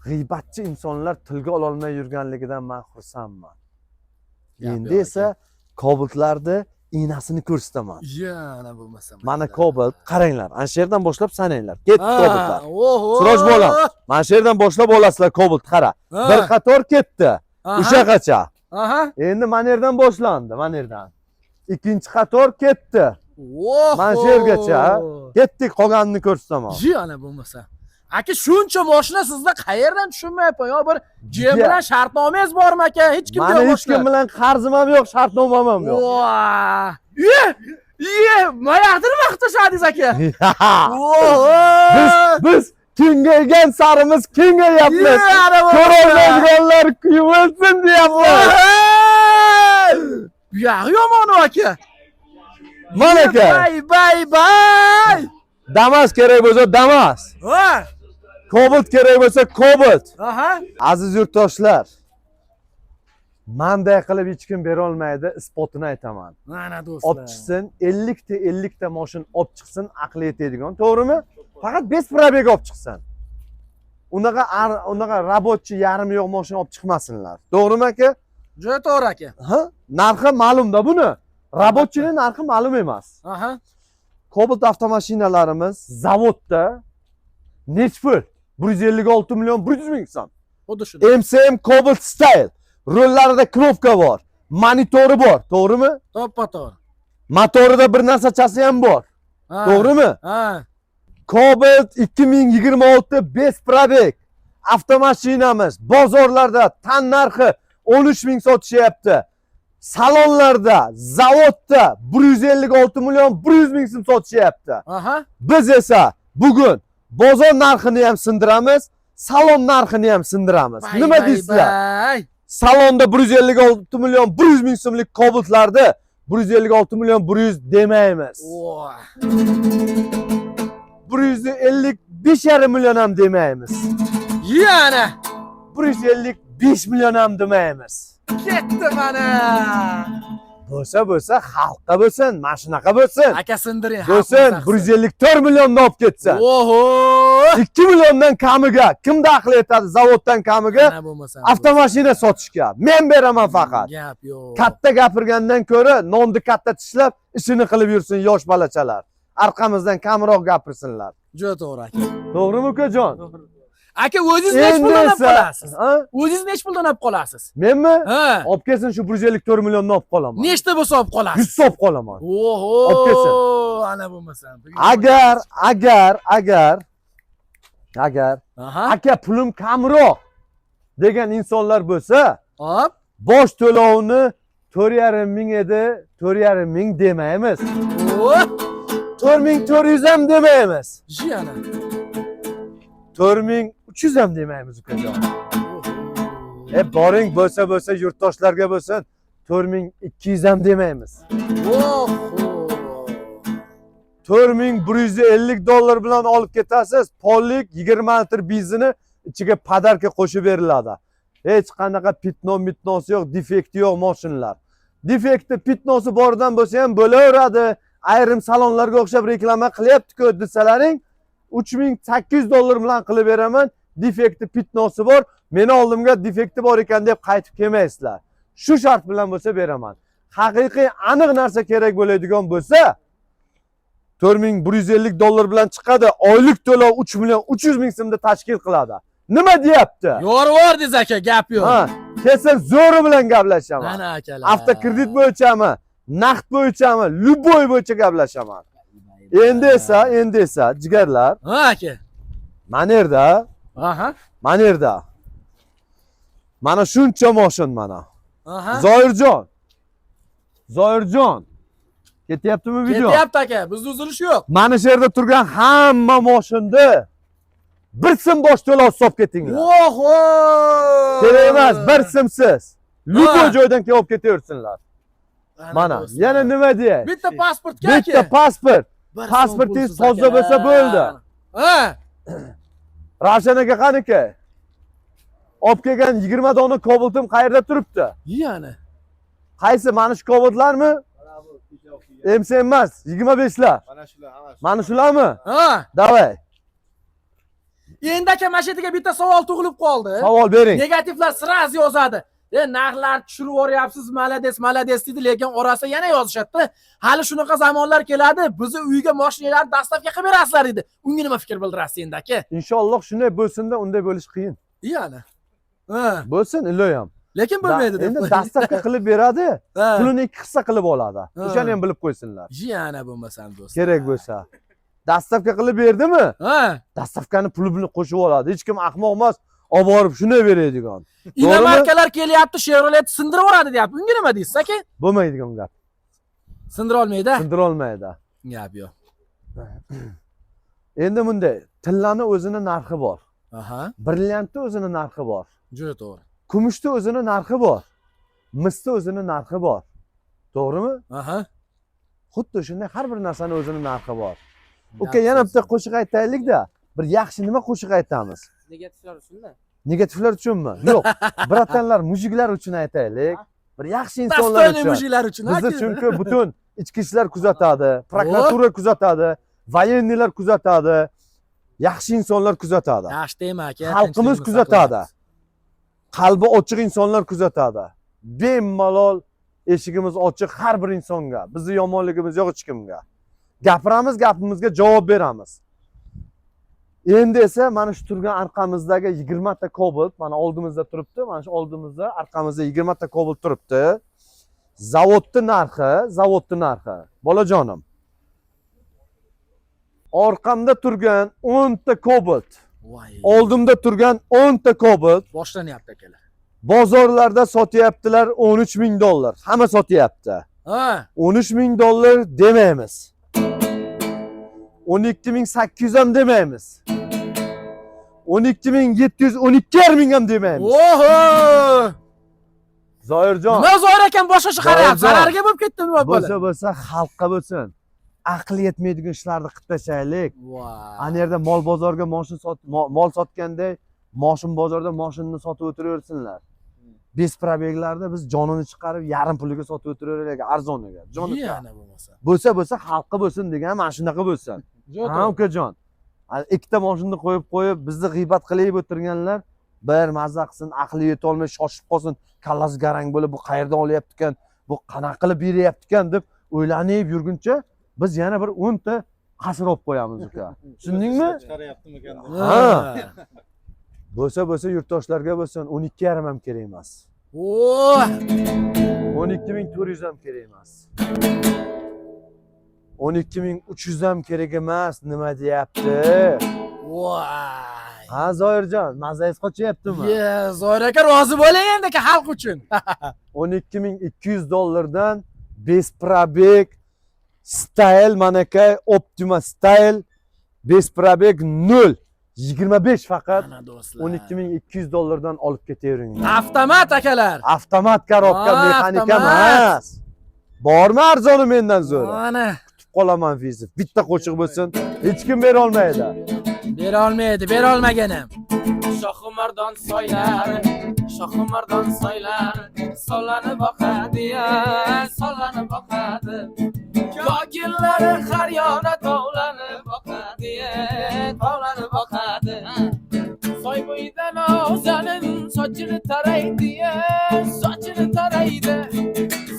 g'iybatchi insonlar tilga ola olmay yurganligidan men xursandman. Endi esa Kobultlarni iynasini ko'rsataman. Yana bo'lmasa. Mana Kobult, qaranglar. Ana shu yerdan boshlab sananglar. Ketdi Kobultlar. Oho. Siroj bolam. Mana shu yerdan boshlab olasizlar Kobult, qara. Bir qator ketdi. O'shaqacha. Aha. Endi mana yerdan boshlandi, mana yerdan. Ikkinchi qator ketdi. Oho. Mana shu yergacha. Ketdik, qolganini ko'rsataman. Yana bo'lmasa. Aka, shuncha mashina sizda qayerdan tushunmayapman? Yo bir jim bilan shartnomangiz bormi aka? Hech kimga yo'q. Meni hech kim bilan qarzim ham yo'q, shartnomam ham yo'q. Mayaqdir maqtashadingiz aka. Biz kengaygan sarimiz kengayapmiz. Ko'rolmaydiganlar kuyulsin deyapmiz. Buyog'i yomon aka. Mana aka. Bay. Damas kerak bo'lsa Damas. Ha. Cobalt kerak bo'lsa Cobalt. Aha. Aziz yurtdoshlar, manday qilib hech kim bera olmaydi, isbotini aytaman. Mana Olib do'stlar. chiqsin, 50 ta mashina olib chiqsin, aqli yetadigan, to'g'rimi? Faqat bez probeg olib chiqsin. Unaqa rabotchi yarim yo'q mashina olib chiqmasinlar. To'g'rimi aka? Juda to'g'ri aka. Ha? Narxi ma'lum-da buni. Rabotchining narxi ma'lum emas. Aha. Cobalt avtomashinalarimiz zavodda nech pul? 156 million 100 ming so'm. Xuddi shuni. MCM Cobalt Style. Rollarida knopka bor, monitori bor, to'g'rimi? To'ppa-to'g'ri. Motorida bir narsachasi ham bor. Ha. To'g'rimi? Ha. Cobalt 2026 bez probeg avtomashinamiz bozorlarda tan narxi 13 ming sotishyapti. Salonlarda, zavodda 156 million 100 ming so'm sotishyapti. Aha. Biz esa bugun bozor narxini ham sindiramiz, salon narxini ham sindiramiz. Nima deysizlar? Bay. Salonda 156 million 100 ming so'mlik Cobalt'larda 156 million 100 demaymiz. Voh. 155,5 million ham demaymiz. Yana 155 million ham demaymiz. ketdi mana. Bo'lsa xalqqa bo'lsin, mana shunaqa bo'lsin. Aka sindiring. Bo'lsin 154 millionni olib ketsin. Oho. 2 milliondan kamiga kimda aqli yetadi zavoddan kamiga Mana bo'lmasa. avtomashina sotishga. Men beraman faqat. Gap yo'q. Katta gapirgandan ko'ra nonni katta tishlab ishini qilib yursin yosh balachalar. Arqamizdan kamroq gapirsinlar. Juda to'g'ri aka. To'g'rimi ukajon? Aka o'zingiz nech puldan olib qolasiz? ha? O'zingiz nech puldan olib qolasiz? Menmi? Ha. Olib kelsin shu 154 millionni olib qolaman. Nechta bo'lsa olib qolasiz? 100 olib qolaman. Oho. Olib kelsin. Ana bo'lmasa. Agar Aha. aka pulim kamroq degan insonlar bo'lsa, Hop. bosh to'lovini 4,5 ming edi, 4,5 ming demaymiz. Oh. 4400 ham demaymiz. Yana. 4300 ham demaymiz ukajon. Boring bo'lsa yurtdoshlarga bo'lsin, 4200 ham demaymiz. Oho. 4150 dollar bilan olib ketasiz. Pollik 20 litr benzini ichiga podarka qo'shib beriladi. Hech qanaqa pitnosi yo'q, defekti yo'q mashinalar. Defekti, pitnosi bordan bo'lsa ham bo'laveradi. Ayrim salonlarga o'xshab reklama qilyapti-ku desalaring, 3800 dollar bilan qilib beraman. Defekti, pitnosi bor. Meni oldimga defekti bor ekan deb qaytib kelmaysizlar. Shu shart bilan bo'lsa beraman. Haqiqiy aniq narsa kerak bo'ladigan bo'lsa 4150 dollar bilan chiqadi. Oylik to'lov 3 million 300 ming so'mda tashkil qiladi. Nima deyapti? Yorvordingiz aka, gap yo'q. Ha, kelsa zo'ri bilan gaplashaman. Mana akalar. Avtokredit bo'yichami, naqd bo'yichami, любой bo'yicha gaplashaman. Endi esa jigarlar, Ha aka. mana yerda, Aha. mana yerda. Mana shuncha moshin mana. Aha. Zoirjon. Ketyaptimi video? Ketyapti aka, bizda uzilish yo'q. Mana shu yerda turgan hamma moshinni bir so'm bosh to'lov hisob ketinglar. Oho! Kerak emas, bir so'msiz. Любой joydan kelib olib ketaversinlar. Mana, yana nima deyay? Bitta pasportga aka. Bitta pasport. Pasportingiz toza bo'lsa bo'ldi. Ha. Ravshan aka qaniki? Olib kelgan 20 dona Cobalt'im qayerda turibdi? Yana. Qaysi? Mana shu Cobalt'larmi? MCM emas, 25lar. Mana shular hammasi. Mana shularmi? Ha. Davay. Endi aka mashinaga bitta savol tug'ilib qoldi. Savol bering. Negativlar sraz yozadi. Narxlar tushirib yuboryapsiz, malades deydi, lekin orasida yana yozishadi. Hali shunaqa zamonlar keladi, bizni uyga mashinalar dastavka qilib berasizlar dedi. Unga nima fikr bildirasiz endi aka? Inshaalloh shunday bo'lsin-da, unday bo'lish qiyin. Yana. Ha. Bo'lsin, iloyam. Lekin bo'lmaydi deb. Endi dastavka qilib beradi, Ha. pulini 2 hissa qilib oladi. O'shani ham bilib qo'ysinlar. Yana bo'lmasam do'st. Kerak bo'lsa. Dastavka qilib berdimi? Ha. Dastavkani pulini qo'shib oladi. Hech kim ahmoq emas, olib borib shunday beradigan. Inomarkalar kelyapti, Chevrolet sindirib yuboradi deyapti. Unga nima deysiz aka? Bo'lmaydigan gap. Sindira olmaydi. Sindira olmaydi. Gap yo'q. Endi bunday, tillani o'zini narxi bor. Aha. Brilliantni o'zini narxi bor. Juda to'g'ri. Kumushni o'zini narxi bor. Misni o'zini narxi bor. To'g'rimi? Aha. xuddi shunday har bir narsani o'zini narxi bor. Uka, Yaxshi yana bitta so'z. qo'shiq aytaylik-da. Bir yaxshi nima qo'shiq aytamiz? Negativlar uchun-da. Negativlar uchunmi? Yo'q. Bratanlar, mujiklar uchun aytaylik. Bir yaxshi insonlar Dostoyniy uchun. mujiklar uchun. Bizni chunki butun ichki ishlar kuzatadi, prokuratura kuzatadi, voyennilar kuzatadi, yaxshi insonlar kuzatadi. Yaxshi deyman aka. Xalqimiz tinchligimizni kuzatadi. saqlaymiz. Qalbi ochiq insonlar kuzatadi. Bemalol eshigimiz ochiq har bir insonga. Bizni yomonligimiz yo'q hech kimga. Gapiramiz, gapimizga javob beramiz. Endi esa mana shu turgan arqamizdagi 20 ta Cobalt mana oldimizda turibdi. Mana shu oldimizda arqamizda 20 ta Cobalt turibdi. Zavodning narxi. Bolajonim. Orqamda turgan 10 ta Cobalt, Voy. oldimda turgan 10 ta Cobalt Boshlanyapti akalar. bozorlarda sotyaptilar $13,000. Hamma sotyapti. Ha, $13,000 demaymiz. 12,800 ham demaymiz. 12,700, 12,500 ham demaymiz. oho! Zoirjon, Nima zo'r ekan boshqa qarayapti. Zoirjon. Zararga bo'lib ketdimi bu bola? bo'lsa xalqqa bo'lsin. Aqli yetmaydigan ishlarni qilib tashlaylik. Voy. Ana yerda mol bozorga mol sotganda, moshin bozorda moshinni sotib o'tiraversinlar. Bez probeglarda biz jonini chiqarib yarim puliga sotib o'tiraveraylik arzoniga. Jonika. Yana bo'lmasa. Bo'lsa xalqqa bo'lsin degan mana shunaqa bo'lsin. Ha, ukajon. Ikkita moshinni qo'yib bizni g'iybat qilib o'tirganlar bir mazza qilsin, aqli yetolmay shoshib qolsin, kallasi garang bo'lib bu qayerdan olyapti ekan, bu qanaqa qilib beryapti ekan deb o'ylanib yurguncha biz yana bir 10 ta qasr olib qo'yamiz uka. Tushundingmi? Ha. Bo'lsa yurtdoshlarga bo'lsin 12,5 ham kerak emas. Oh! 12,400 ham kerak emas. 12,300 ham kerak emas, nima deyapti? Voy. Ha, Zoirjon, mazangiz qochyaptimi? Ye, zo'r aka rozi bo'ling endi aka xalq uchun. $12,200 bez probeg style manaka Optima style bez probeg 0. 25 faqat Ana do'stlar. $12,200 olib ketaveringlar. Avtomat akalar. Avtomat korobka, Ha, mexanika avtomat. emas. Bormi arzoni mendan zo'r? Ana. Qolaman vizit. Bitta qo'shiq bo'lsin, hech kim bera olmaydi. Bera olmaydi, bera olmaganim. Shohimardon soylar, shohimardon soylar, solani boqadi, solani boqadi. Kokillari har yona tovlani boqadi, tovlani boqadi. Soy bo'yidan o'zanin sochini taraydi, sochini taraydi.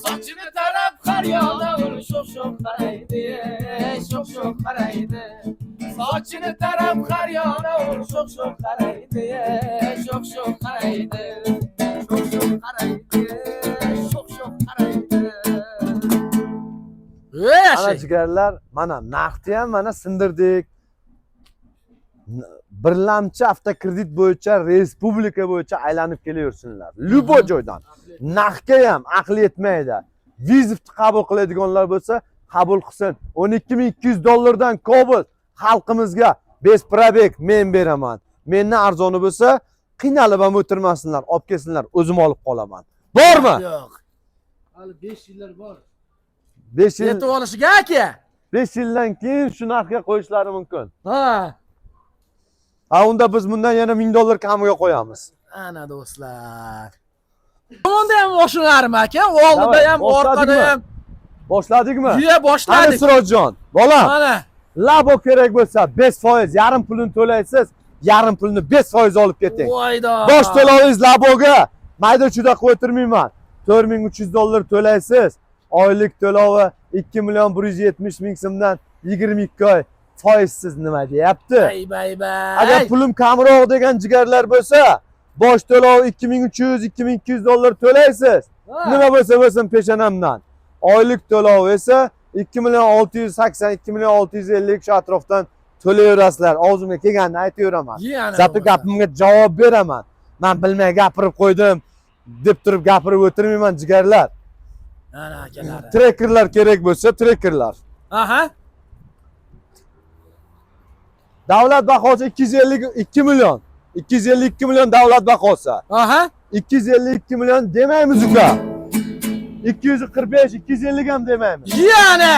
Sochini tarab har yona ul sho'x qaraydi, sho'x qaraydi. Sochini tarab har yona ul sho'x qaraydi, sho'x qaraydi. Sho'x qaraydi, sho'x qaraydi. Ey, Ana ashay. jigarlar, mana naqdni ham mana sindirdik. Birlamchi avtokredit bo'yicha respublika bo'yicha aylanib kelaversinlar. Lubo joydan. Naqdga ham aqli yetmaydi. Vizitni qabul qiladiganlar bo'lsa, qabul qilsin. $12,200 Cobalt xalqimizga bez probeg men beraman. Mendan arzoni bo'lsa, qiynalib ham o'tirmasinlar, olib kelsinlar, o'zim olib qolaman. Bormi? Yo'q. Hali 5 yillar bor. 5 yil Yetib olishiga aka. 5 yildan keyin shu narxga qo'yishlari mumkin. Ha. Ha, unda biz bundan yana $1000 kamiga qo'yamiz. Ana do'stlar. Tomonda ham mashinalarmi aka? Oldida Davay, ham, boshladikmi? orqada ham. Boshladikmi? Ye, Ana boshladik. Sirojjon, bolam, Mana. labo kerak bo'lsa 5%, yarim pulini to'laysiz, yarim pulini 5% olib keting. Voyda. Bosh to'lovingiz laboga mayda-chuda qo'yib o'tirmayman. $4,300 to'laysiz. Oylik to'lovi 2,170,000 so'mdan 22 oy foizsiz nima deyapti? Bay. Agar pulim kamroq degan jigarlar bo'lsa, bosh to'lovi $2,300-2,200 to'laysiz. Nima bo'lsa bo'lsin peshonamdan. Oylik to'lovi esa 2,680, 2,650 shu atrofdan to'layverasizlar. Og'zimga kelganini aytaveraman. Zato gapimga javob beraman. Men bilmay gapirib qo'ydim deb turib gapirib o'tirmayman jigarlar. Ana akalar. Trekerlar kerak bo'lsa, trekerlar. Aha. Davlat bahosi 252 million. 252 million davlat bahosi. Aha. 252 million demaymiz uka. 245, 250 ham demaymiz. Yana.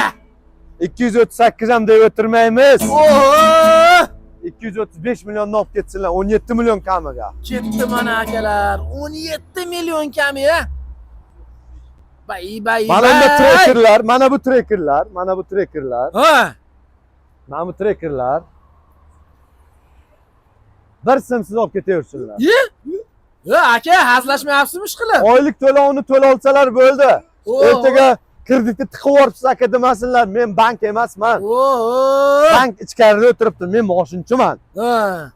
238 ham deb o'tirmaymiz. Oho! 235 milliondan olib ketsinlar, 17 million kamiga. Ketdi mana akalar. 17 million kam ya. Bay. Mana bu trackerlar, mana bu trackerlar, mana bu trackerlar, Ha. mana bu trackerlar. Bir simsiz olib ketaversinlar. Ya aka, hazlashmayapsizmi qilib? Oylik to'lovini to'la olsalar bo'ldi. Oho. Ertaga kreditni tiqib yuboribsiz aka demasinlar. Men bank emasman. Oho. Bank ichkarida o'tiribdi. Men moshinchiman. Ha.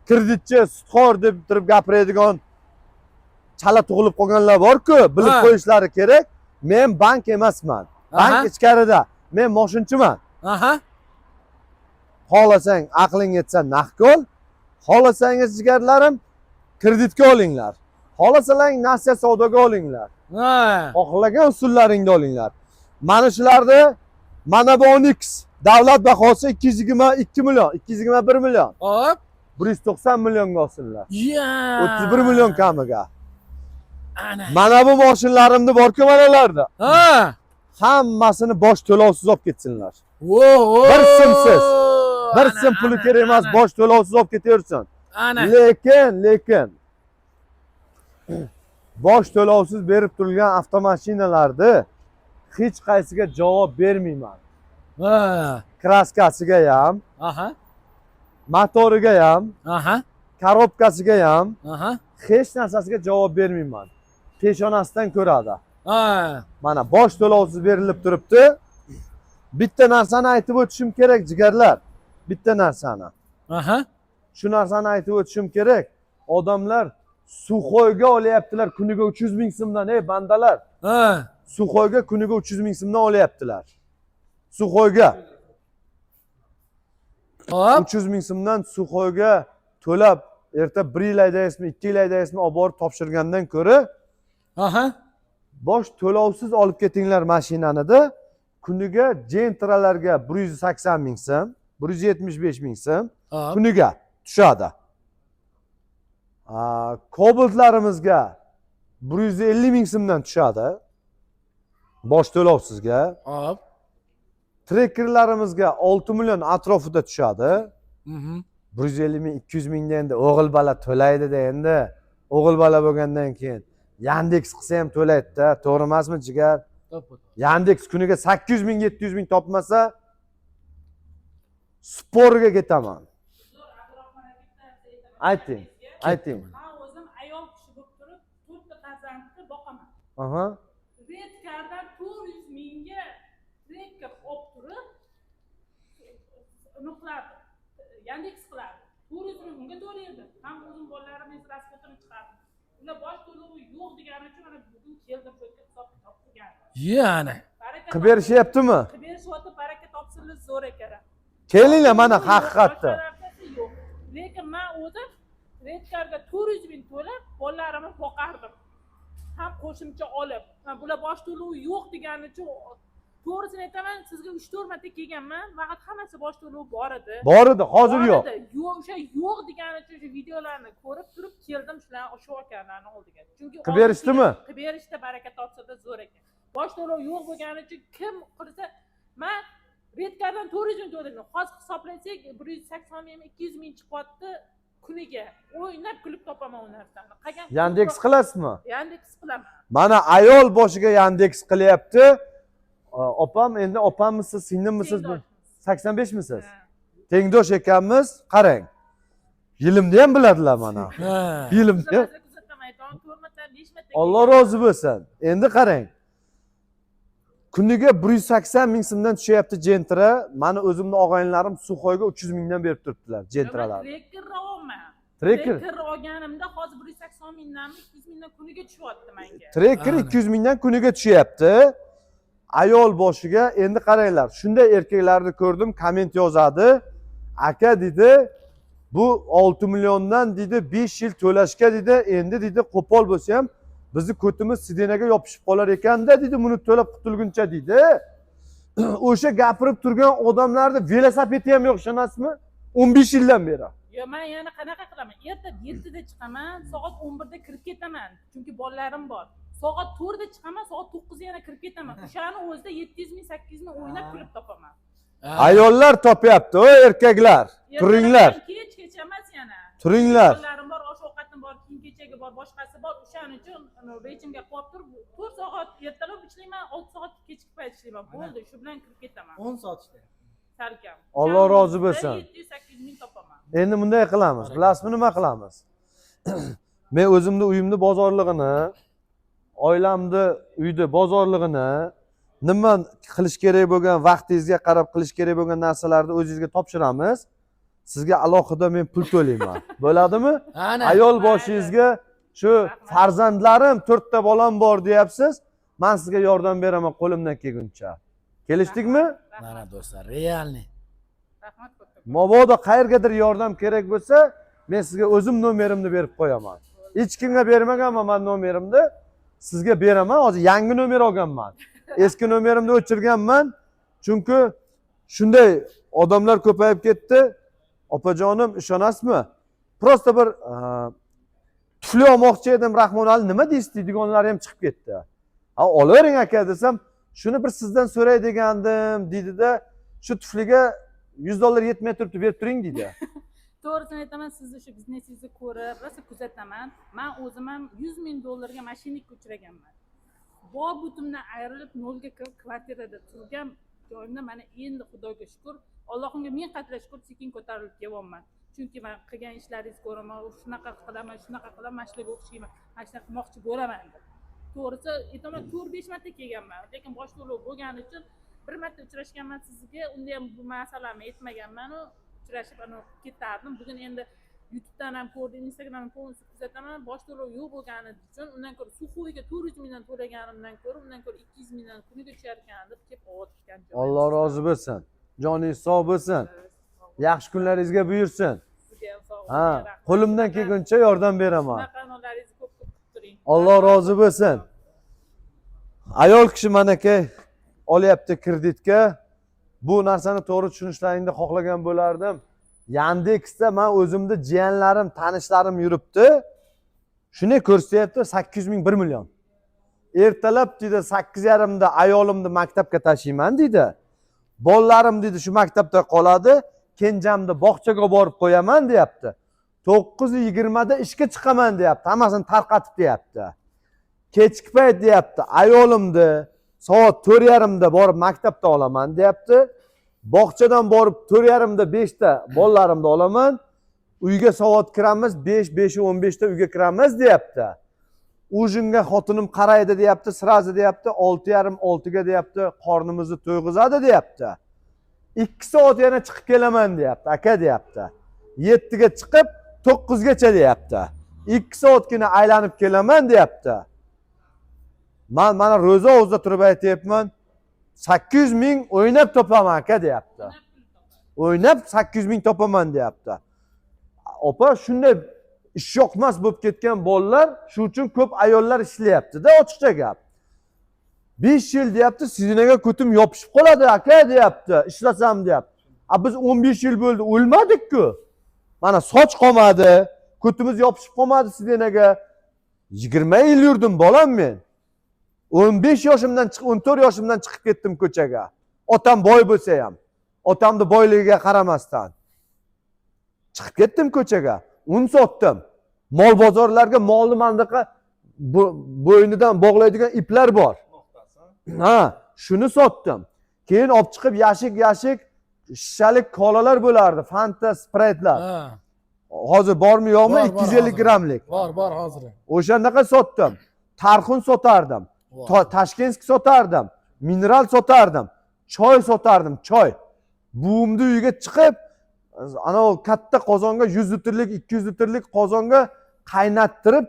Kreditchi, sutxo'r deb turib gapiradigan chala tug'ilib qolganlar bor-ku, bilib Ha. qo'yishlari kerak. Men bank emasman. Bank Aha. ichkarida. Men moshinchiman. Aha. Xohlasang aqling yetsa naqd ol. Xohlasangiz jigarlarim kreditga olinglar. Xohlasalang nasiya savdoga olinglar. Ha. Xohlagan usullaringni olinglar. Mana shularni mana bu Onyx davlat bahosi 222 million, 221 million. Hop. 190 millionga olsinlar. Ya. 31 million kamiga. Ana. Mana bu mashinalarimni bor-ku manalarda. Ha. Hammasini bosh to'lovsiz olib ketsinlar. Oho. Bir simsiz. Bir Ana, sim puli ana, kerak emas, ana. bosh to'lovsiz olib ketaversin. Ana. Lekin bosh to'lovsiz berib turilgan avtomashinalarni hech qaysiga javob bermayman. Ha. Kraskasiga ham, Aha. motoriga ham, Aha. korobkasiga ham Aha. hech narsasiga javob bermayman. Peshonasidan ko'radi. Ha. Mana bosh to'lovsiz berilib turibdi. Bitta narsani aytib o'tishim kerak jigarlar. Bitta narsani. Aha. Shu narsani aytib o'tishim kerak. Odamlar Suxoyga olyaptilar kuniga 300 ming so'mdan, ey bandalar. Ha. Suxoyga kuniga 300 ming so'mdan olyaptilar. Suxoyga Hop. 300 ming so'mdan Suxoyga to'lab, erta 1 yil haydayapsizmi, 2 yil haydayapsizmi olib borib topshirgandan ko'ra Aha. bosh to'lovsiz olib ketinglar mashinani-da. Kuniga Gentralarga 180 ming so'm, 175 ming so'm Hop. kuniga tushadi. Kobaltlarimizga 150 ming so'mdan tushadi. Bosh to'lovsizga. Hop. Trekkerlarimizga 6 million atrofida tushadi. Mhm. 150 ming, 200 mingda endi o'g'il bola to'laydi-da endi. O'g'il bola bo'lgandan keyin Yandex qilsa ham to'laydi-da. To'g'ri emasmi jigar? Yandex kuniga 800 ming, 700 ming topmasa sporga ketaman. Ayting. Men o'zim ayol kishi bo'lib turib, 4 ta farzandni boqaman. Aha. Redkardan 400 mingga trekker olib turib, nuqladi. Yandex qiladi. 400 ming unga to'laydi. Ham o'zim bolalarimni transportini chiqardim. Ular bosh to'lovi yo'q degani uchun mana bugun keldim bu yerga hisob kitob qilgan. Yani. Qilib berishyaptimi? Qilib berishyapti, baraka topsinlar zo'r ekan. Kelinglar mana haqiqatda. Yo'q. Lekin men o'zim Redkarga 400 ming to'lab, bolalarimni boqardim. Ham qo'shimcha olib. Bular bosh to'lovi yo'q degani uchun to'g'risini aytaman, sizga 3-4 marta kelganman, faqat hammasi bosh to'lovi bor edi. Bor edi, hozir yo'q. Yo'q, o'sha yo'q degani uchun shu videolarni ko'rib turib keldim shularni shu akalarni oldiga. Chunki Qilib berishdimi? Qilib berishda baraka topsa-da zo'r ekan. Bosh to'lovi yo'q bo'lgani uchun kim qilsa, men Redkardan 400 ming to'ladim. Hozir hisoblasak 180 ming, 200 ming chiqyapti kuniga. O'ynab kulib topaman u narsani. Qilgan Yandex qilasizmi? Yandex qilaman. Mana ayol boshiga Yandex qilyapti. Opam, endi opammisiz, singlimisiz? 85 misiz? Tengdosh ekanmiz. Qarang. Yilimni ham biladilar mana. Ha. Yilimni. Alloh Alloh rozi bo'lsin. Endi qarang. Kuniga 180 ming so'mdan tushyapti Gentra. Mani o'zimni og'aynilarim Suxoyga 300 mingdan berib turibdilar Gentralar. Trekker olman. Trekker. Trekker olganimda hozir 180 mingdan 200 mingdan kuniga tushyapti menga. Trekker 200 mingdan kuniga tushyapti. Ayol boshiga endi qaranglar. Shunday erkaklarni ko'rdim, komment yozadi. Aka dedi, bu 6 milliondan dedi 5 yil to'lashga dedi, endi dedi qo'pol bo'lsa ham bizni ko'timiz sidenaga yopishib qolar ekanda dedi, buni to'lab qutulguncha dedi. O'sha gapirib turgan odamlarning velosipedi ham yo'q, ishonasizmi? 15 yildan beri. Yo, men yana qanaqa qilaman? Erta 7 da chiqaman, soat 11 da kirib ketaman. Chunki bolalarim bor. Soat 4 da chiqaman, soat 9 da yana kirib ketaman. O'shani o'zida 700 ming, 800 ming o'ynab kulib topaman. Ayollar topyapti, o erkaklar. Turinglar, Kechgacha emas yana. turinglar. Kunlarim bor, osh ovqatim bor, kiyim kechagi bor, boshqasi bor. O'shaning uchun rejimga qo'yib turib 4 soat ertalab ishlayman, 6 soat kechki payt ishlayman. Bo'ldi, shu bilan kirib ketaman. 10 soat ishlaydi. Salkam. Alloh rozi bo'lsin. 700-800 ming topaman. Endi bunday qilamiz. Bilasizmi nima qilamiz? Men o'zimni uyimni bozorlig'ini, oilamni uyda bozorlig'ini, nima qilish kerak bo'lgan, vaqtingizga qarab qilish kerak bo'lgan narsalarni o'zingizga topshiramiz. Sizga alohida men pul to'layman. Bo'ladimi? Ana. Ayol boshingizga shu farzandlarim 4 ta bolam bor deyapsiz. Men sizga yordam beraman qo'limdan kelguncha. Kelishdikmi? Mana do'stlar, realniy. Rahmat katta. Mabodo qayergadir yordam kerak bo'lsa, men sizga o'zim nomerimni berib qo'yaman. Hech kimga bermaganman men nomerimni. Sizga beraman. Hozir yangi nomer olganman. Eski nomerimni o'chirganman. Chunki shunday odamlar ko'payib ketdi. Opajonim, ishonasizmi? Prosta bir tufli olmoqchi edim, Rahmonali nima deysiz deganlar ham chiqib ketdi. Ha, olavering aka desam, shuni bir sizdan so'ray degandim, dedi-da, shu tufliga $100 yetmay turibdi, berib turing dedi. To'g'risini aytaman, sizni shu biznesingizni ko'rib, rosa kuzataman. Men o'zim ham $100 ming ga mashinnikka uchraganman. Bor butumdan ayrilib, nolga kirib, kvartirada turgan joyimda mana endi Xudoga shukr, Allohimga ming qatla shukr, sekin ko'tarilib kelyapman. Chunki men qilgan ishlaringizni ko'raman, shunaqa qilaman, mana shularga o'xshayman, mana shunaqa qilmoqchi bo'laman deb. To'g'risi, aytaman 4-5 marta kelganman, lekin bosh to'lov bo'lgani uchun bir marta uchrashganman sizga, unda ham bu masalamni aytmaganman, uchrashib ana ketardim. Bugun endi YouTubedan ham ko'rdim, Instagramdan polni kuzataman. Bosh to'lov yo'q bo'lgani uchun undan ko'ra Suxoyga 400 mingdan to'laganimdan ko'ra, undan ko'ra 200 mingdan kuniga tusharkan deb kelib o'tgan joy. Alloh rozi bo'lsin. Joningiz sog' bo'lsin. Yaxshi kunlaringizga buyursin. Ha, qo'limdan kelguncha yordam beraman. Shunaqalaringizni ko'p turing. Alloh rozi bo'lsin. Ayol kishi manaka olyapti kreditga. Bu narsani to'g'ri tushunishlaringni xohlagan bo'lardim. Yandexda men o'zimni jiyanlarim, tanishlarim yuribdi. Shuni ko'rsatyapti 800 ming 1 million. Ertalab dedi 8:30 da ayolimni maktabga tashiyman dedi. Bolalarim dedi shu maktabda qoladi, kenjamni bog'chaga borib qo'yaman deyapti. 9:20 da ishga chiqaman deyapti. Hammasini tarqatib deyapti. Kechki payt deyapti, ayolimni soat 4:30 da borib maktabda olaman deyapti. Bog'chadan borib 4:30 da 5 ta bolalarimni olaman. Uyga soat kiramiz 5:15 da uyga kiramiz deyapti. Ujinga xotinim qaraydi deyapti, sirazi deyapti, 6:30 ga deyapti, qornimizni to'yg'izadi deyapti. 2 soat yana chiqib kelaman deyapti, aka deyapti. 7 ga chiqib 9 gacha deyapti. 2 soatgina aylanib kelaman deyapti. Mana ro'za o'zida turib aytayapman, 800 ming o'ynab topaman aka deyapti. O'ynab 800 ming topaman deyapti. Opa, shunday ish yoqmas bo'lib ketgan bolalar, shu uchun ko'p ayollar ishlayapti-da, ochiqcha gap. 5 yil deyapti, sizinaga ko'tim yopishib qoladi aka deyapti, ishlasam deyapti. Biz 15 yil bo'ldi, o'lmadik-ku. Mana soch qolmadi, ko'timiz yopishib qolmadi sizinaga. 20 yil yurdim bolam men. 15 yoshimdan chiqib 14 yoshimdan chiqib ketdim ko'chaga. Otam boy bo'lsa ham, otamni boyligiga qaramasdan chiqib ketdim ko'chaga. Un sotdim. Mol bozorlarga molni mandaqa bo'ynidan bog'laydigan iplar bor. Ha, shuni sotdim. Keyin olib chiqib yashik shishalik kolalar bo'lardi, Fanta, Sprite'lar. Hozir bormi yo'qmi? 250 grammlik. Bor hozir. O'shanaqa sotdim. Tarxun sotardim. Tashkentskiy sotardim. Mineral sotardim. Choy sotardim, choy. Buvimni uyiga chiqib, ana o katta qozonga 100 litrlik, 200 litrlik qozonga qaynattirib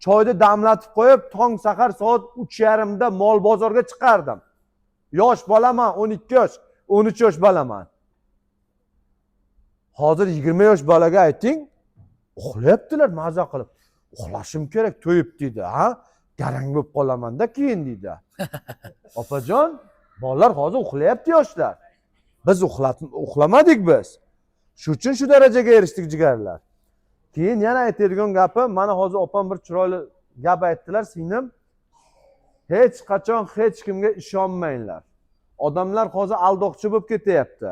choyda damlatib qo'yib, tong sahar soat 3:30 da mol bozorga chiqardim. Yosh bolaman, 12 yosh, 13 yosh bolaman. Hozir 20 yosh bolaga ayting, uxlayaptilar maza qilib. Uxlashim kerak, to'yib dedi, ha? Garang bo'lib qolaman-da keyin dedi. Opajon, bolalar hozir uxlayapti yoshlar. Biz uxlamadik biz. Shu uchun shu darajaga erishdik jigarlar. Keyin yana aytadigan gapim, mana hozir opam bir chiroyli gap aytdilar, singlim. Hech qachon hech kimga ishonmanglar. odamlar hozir aldoqchi bo'lib ketyapti.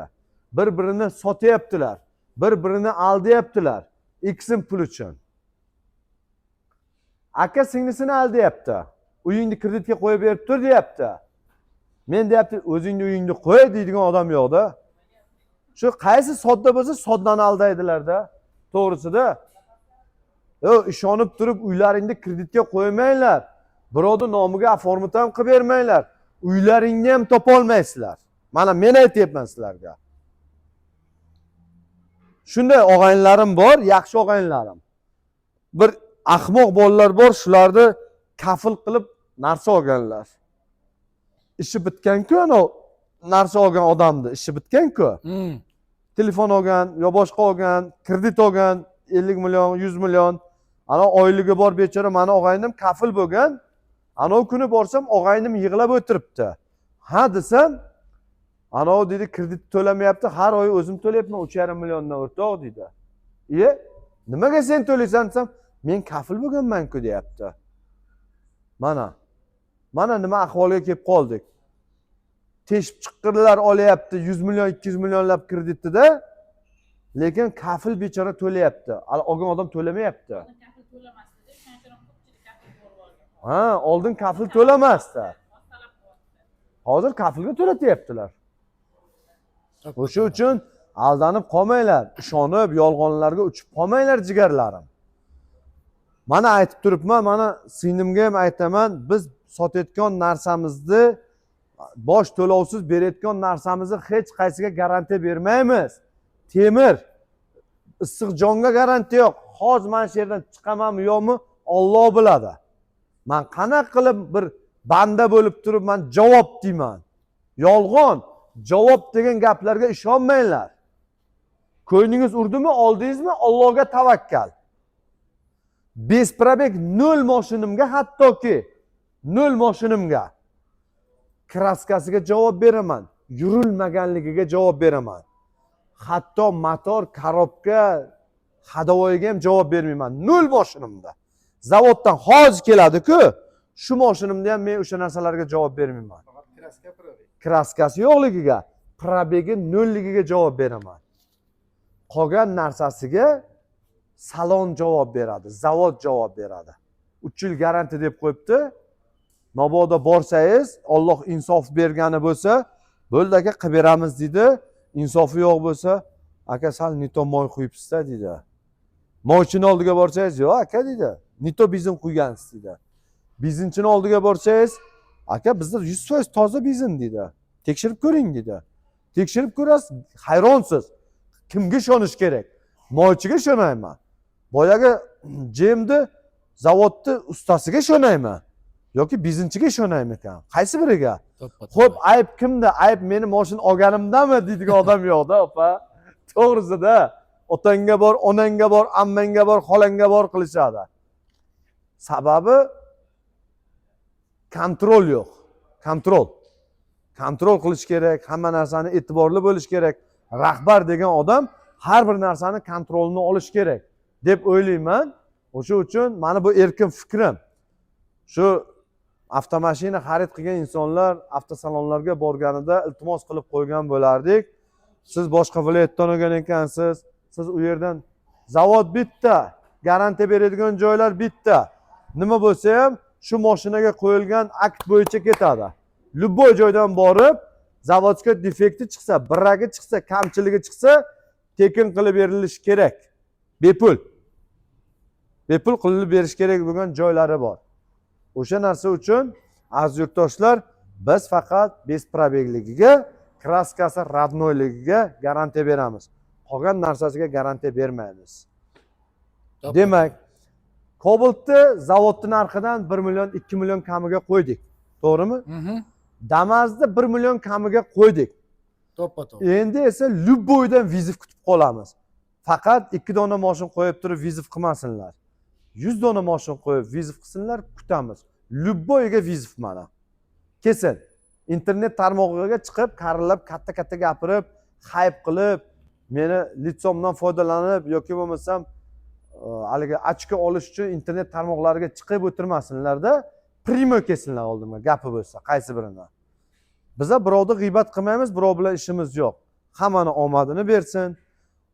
Bir-birini sotyaptilar. Bir-birini aldayaptilar. X'in pul uchun. Aka singlisini aldayapti. Uyingni kreditga qo'yib berib tur deyapti. Men deyapti, o'zingni uyingni qo'y deydigan odam yo'qda. Shu qaysi sodda bo'lsa, soddani aldaydilar-da. To'g'risida. Yo, ishonib turib uylaringni kreditga qo'ymanglar. Birovni nomiga oformit ham qilib bermanglar. Uylaringni ham topa olmaysizlar. Mana men aytayapman sizlarga. Shunday og'aynilarim bor, yaxshi og'aynilarim. Bir ahmoq bolalar bor, shularni kafil qilib narsa olganlar. Ishi bitgan-ku, ana narsa olgan odamni ishi bitgan-ku. Telefon olgan, yo boshqa olgan, kredit olgan, 50 million, 100 million. Ana oyligi bor bechora, meni og'aynim kafil bo'lgan. Ana o kuni borsam og'aynim yig'lab o'tiribdi. Ha desam, ana o dedi kredit to'lamayapti, har oy o'zim to'layapman 3,5 milliondan o'rtoq dedi. Nimaga sen to'laysan desam, men kafil bo'lganman-ku deyapti. Mana nima ahvolga kelib qoldik. Teshib chiqqirlar olyapti 100 million, 200 millionlab kreditida, lekin kafil bechora to'layapti. Olgan odam to'lamayapti. Ha, oldin kafil to'lamasdi. Hozir kafilga to'latyaptilar. O'sha uchun aldanib qolmanglar, ishonib yolg'onlarga uchib qolmanglar jigarlarim. Mana aytib turibman, mana singlimga ham aytaman, biz sotayotgan narsamizni bosh to'lovsiz berayotgan narsamizni hech qaysiga garantiya bermaymiz. Temir, issiq jonga garantiya yo'q. Hozir men shu yerdan chiqamanmi yo'qmi, Alloh biladi. Men qanaqa qilib bir banda bo'lib turib men javob deyman. Yolg'on, javob degan gaplarga ishonmanglar. Ko'nglingiz urdimi, oldingizmi, Allohga tavakkal. Besprabek 0 mashinamga, hattoki 0 mashinamga kraskasiga javob beraman, yurilmaganligiga javob beraman. Hatto motor, korobka, hadovoyiga ham javob bermayman. 0 mashinamda. Zavoddan hozir keladi-ku, shu mashinamda ham men o'sha narsalarga javob bermayman. Kraskasi yo'qligiga, probegi 0 ligiga javob beraman. Qolgan narsasiga salon javob beradi, zavod javob beradi. 3 yil garantiya deb qo'yibdi. Mabodo borsangiz, Alloh insof bergani bo'lsa, bo'ldi aka qilib beramiz dedi. Insofi yo'q bo'lsa, aka sal nito moy quyibsiz-da dedi. Moychini oldiga borsangiz, yo'q aka dedi. Nito bizin quygansiz dedi. Bizinchini oldiga borsangiz, aka bizda 100% toza bizin dedi. Tekshirib ko'ring dedi. Tekshirib ko'rasiz, hayronsiz. Kimga ishonish kerak? Moychiga ishonayman. Boyaga jemni zavodni ustasiga ishonayman yoki bizinchiga ishonayman ekan. Qaysi biriga? Xo'p, ayb kimda? Ayb meni mashina olganimdami deydigan odam yo'qda, opa. To'g'risida otangga bor, onangga bor, ammangga bor, xolangga bor qilishadi. Sababi kontrol yo'q. Kontrol qilish kerak, hamma narsani e'tiborli bo'lish kerak. Rahbar degan odam har bir narsani kontrolini olish kerak deb o'ylayman. O'sha uchun meni bu erkin fikrim. Shu avtomashina xarid qilgan insonlar avtosalonlarga borganida iltimos qilib qo'ygan bo'lardik. Siz boshqa viloyatdan olgan ekansiz. Siz u yerdan zavod bitta, garantiya beradigan joylar bitta. Nima bo'lsa ham shu mashinaga qo'yilgan akt bo'yicha ketadi. Любой joydan borib, zavodga defekti chiqsa, birragi chiqsa, kamchiligi chiqsa, tekin qilib berilishi kerak. Bepul. Bepul qilib berish kerak bo'lgan joylari bor. O'sha narsa uchun aziz yurtdoshlar, biz faqat besprobegligiga, kraskasi radnoyligiga garantiya beramiz. Qolgan narsasiga garantiya bermaymiz. Demak, Cobaltni zavodning narxidan 1 million, 2 million kamiga qo'ydik. To'g'rimi? Damazni 1 million kamiga qo'ydik. To'ppa-to'p. Endi esa Любойdan viziv kutib qolamiz. Faqat 2 dona mashin qo'yib turib viziv qilmasinlar. 100 dona mashin qo'yib viziv qilsinlar, kutamiz. Любойga viziv mana. Kesin. Internet tarmog'iga chiqib, qarillab, katta-katta gapirib, hayb qilib, meni litsomdan foydalanib yoki bo'lmasam haliga ochko olish uchun internet tarmoqlariga chiqib o'tirmasinlarda, primo kelsinlar oldimga gapi bo'lsa, qaysi birini. Biza birovni g'iybat qilmaymiz, birov bilan ishimiz yo'q. Hammani omadini bersin.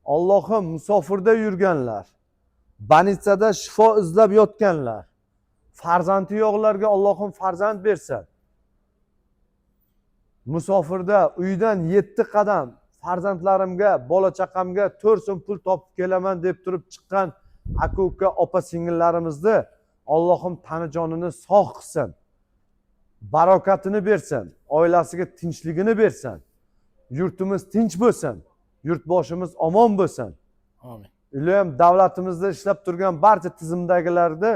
Allohim musofirda yurganlar, banitsada shifo izlab yotganlar, farzandi yo'qlarga Allohim farzand bersin. Musofirda uydan 7 qadam farzandlarimga, bola chaqamga 4 so'm pul topib kelaman deb turib chiqqan aka-uka, opa-singillarimizni Allohim tani jonini sog' qilsin. Barokatini bersin, oilasiga tinchligini bersin. Yurtimiz tinch bo'lsin, yurtboshimiz omon bo'lsin. Amin. Ilohim davlatimizda ishlab turgan barcha tizimdagilarni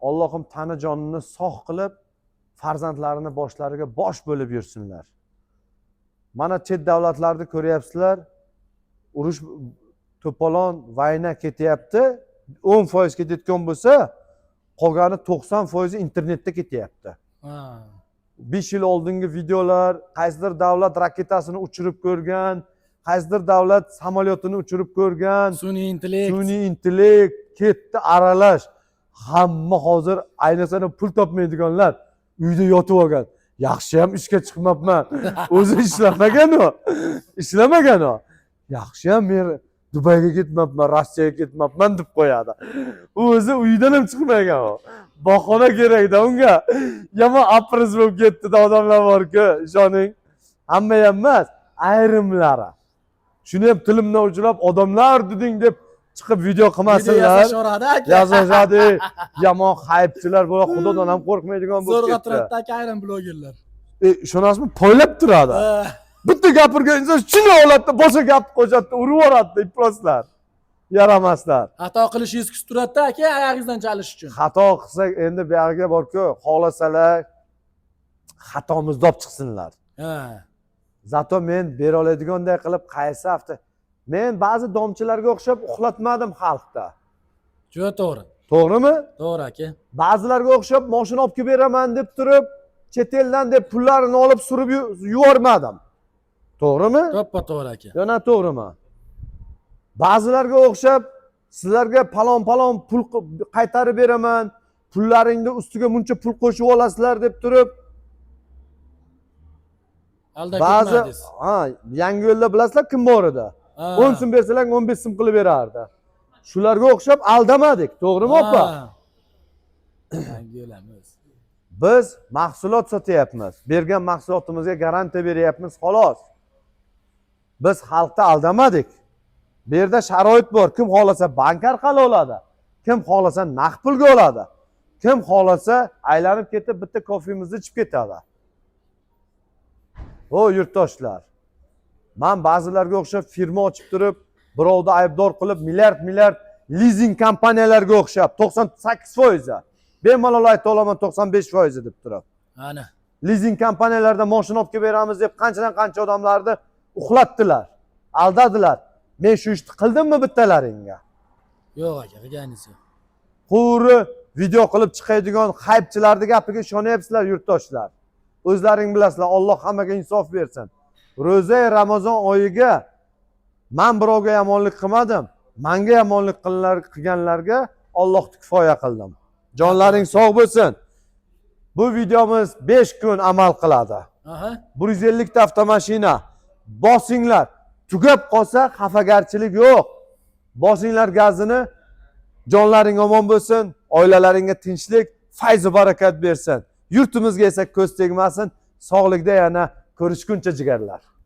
Allohim tani jonini sog' qilib, farzandlarini boshlariga bosh bo'lib yursinlar. Mana chet davlatlarni ko'ryapsizlar, urush to'polon vayna ketyapti, 10% ketayotgan bo'lsa, qolgani 90% internetda ketyapti. 5 yil oldingi videolar, qaysidir davlat raketasini uchirib ko'rgan, qaysidir davlat samolyotini uchirib ko'rgan, Sun'iy intellekt ketdi aralash. Hamma hozir ayniqsa pul topmaydiganlar uyda yotib olgan. Yaxshi ham ishga chiqmabman. O'zi ishlamagan o. Yaxshi ham men Dubayga ketmabman, Rossiyaga ketmabman deb qo'yadi. O'zi uydan ham chiqmagan o. Bahona kerakda unga. Yomon apris bo'lib ketdi odamlar bor-ku, ishoning. Hamma ham emas, ayrimlari. Shuni ham tilimdan uchirib odamlar deding deb chiqib video qilmasinlar. Yozishadi. Yomon haypchilar bo'lib, Xudodan ham qo'rqmaydigan bo'lib ketdi. Zo'rg'a turadi ayrim blogerlar. Ishonasizmi? Poylab turadi. Bitta gapirgan inson shuni holatda boshqa gap qo'shadi, urib yuboradi, ifloslar. Yaramaslar. Xato qilishingiz kutib turadi aka, oyog'ingizdan chalish uchun. Xato qilsak, endi bu yerga bor-ku, xohlasalar xatomizni olib chiqsinlar. Zato men bera oladiganday qilib qaysi hafta men ba'zi domchilarga o'xshab uxlatmadim xalqda. Juda to'g'ri. To'g'rimi? To'g'ri aka. Ba'zilarga o'xshab mashina olib kelib beraman deb turib, chet eldan deb pullarini olib surib yubormadim. To'g'rimi? To'ppa-to'g'ri aka. Yana to'g'rimi? Ba'zilarga o'xshab sizlarga palon pul qaytarib beraman, pullaringni ustiga muncha pul qo'shib olasizlar deb turib, ba'zi yangi yo'lda bilasizlar kim bor edi? 10 so'm bersalar 15 so'm qilib berardi. Shularga o'xshab aldamadik, to'g'rimi opa? Yangi yo'lamiz. Biz mahsulot sotyapmiz. Bergan mahsulotimizga garantiya beryapmiz, xolos. Biz xalqni aldamadik. Bu yerda sharoit bor. Kim xohlasa bank orqali oladi. Kim xohlasa naqd pulga oladi. Kim xohlasa aylanib ketib bitta kofemizni ichib ketadi. O yurtdoshlar. Men ba'zilarga o'xshab firma ochib turib, birovni aybdor qilib, milliard lizing kompaniyalarga o'xshab 98%. Bemalol ayta olaman 95% deb turib. Ana. Lizing kompaniyalarda mashina olib kelib beramiz deb qancha odamlarni uxlatdilar, aldadilar. Men shu ishni qildimmi bittalaringga? Yo'q aka, qilganingiz yo'q. Qo'ri video qilib chiqadigan haypchilarning gapiga ishonyapsizlar yurtdoshlar. O'zlaring bilasizlar, Alloh hammaga insof bersin. Ro'za Ramazon oyiga men birovga yomonlik qilmadim. Menga yomonlik qilganlarga Alloh kifoya qildim. Jonlaring sog' bo'lsin. Bu videomiz 5 kun amal qiladi. 150 ta avtomashina. Bosinglar. Tugab qolsa xafagarchilik yo'q. Bosinglar gazini. Jonlaring omon bo'lsin, oilalaringga tinchlik, fayz va barakat bersin. Yurtimizga esa ko'z tegmasin. Sog'likda yana ko'rishguncha jigarlar.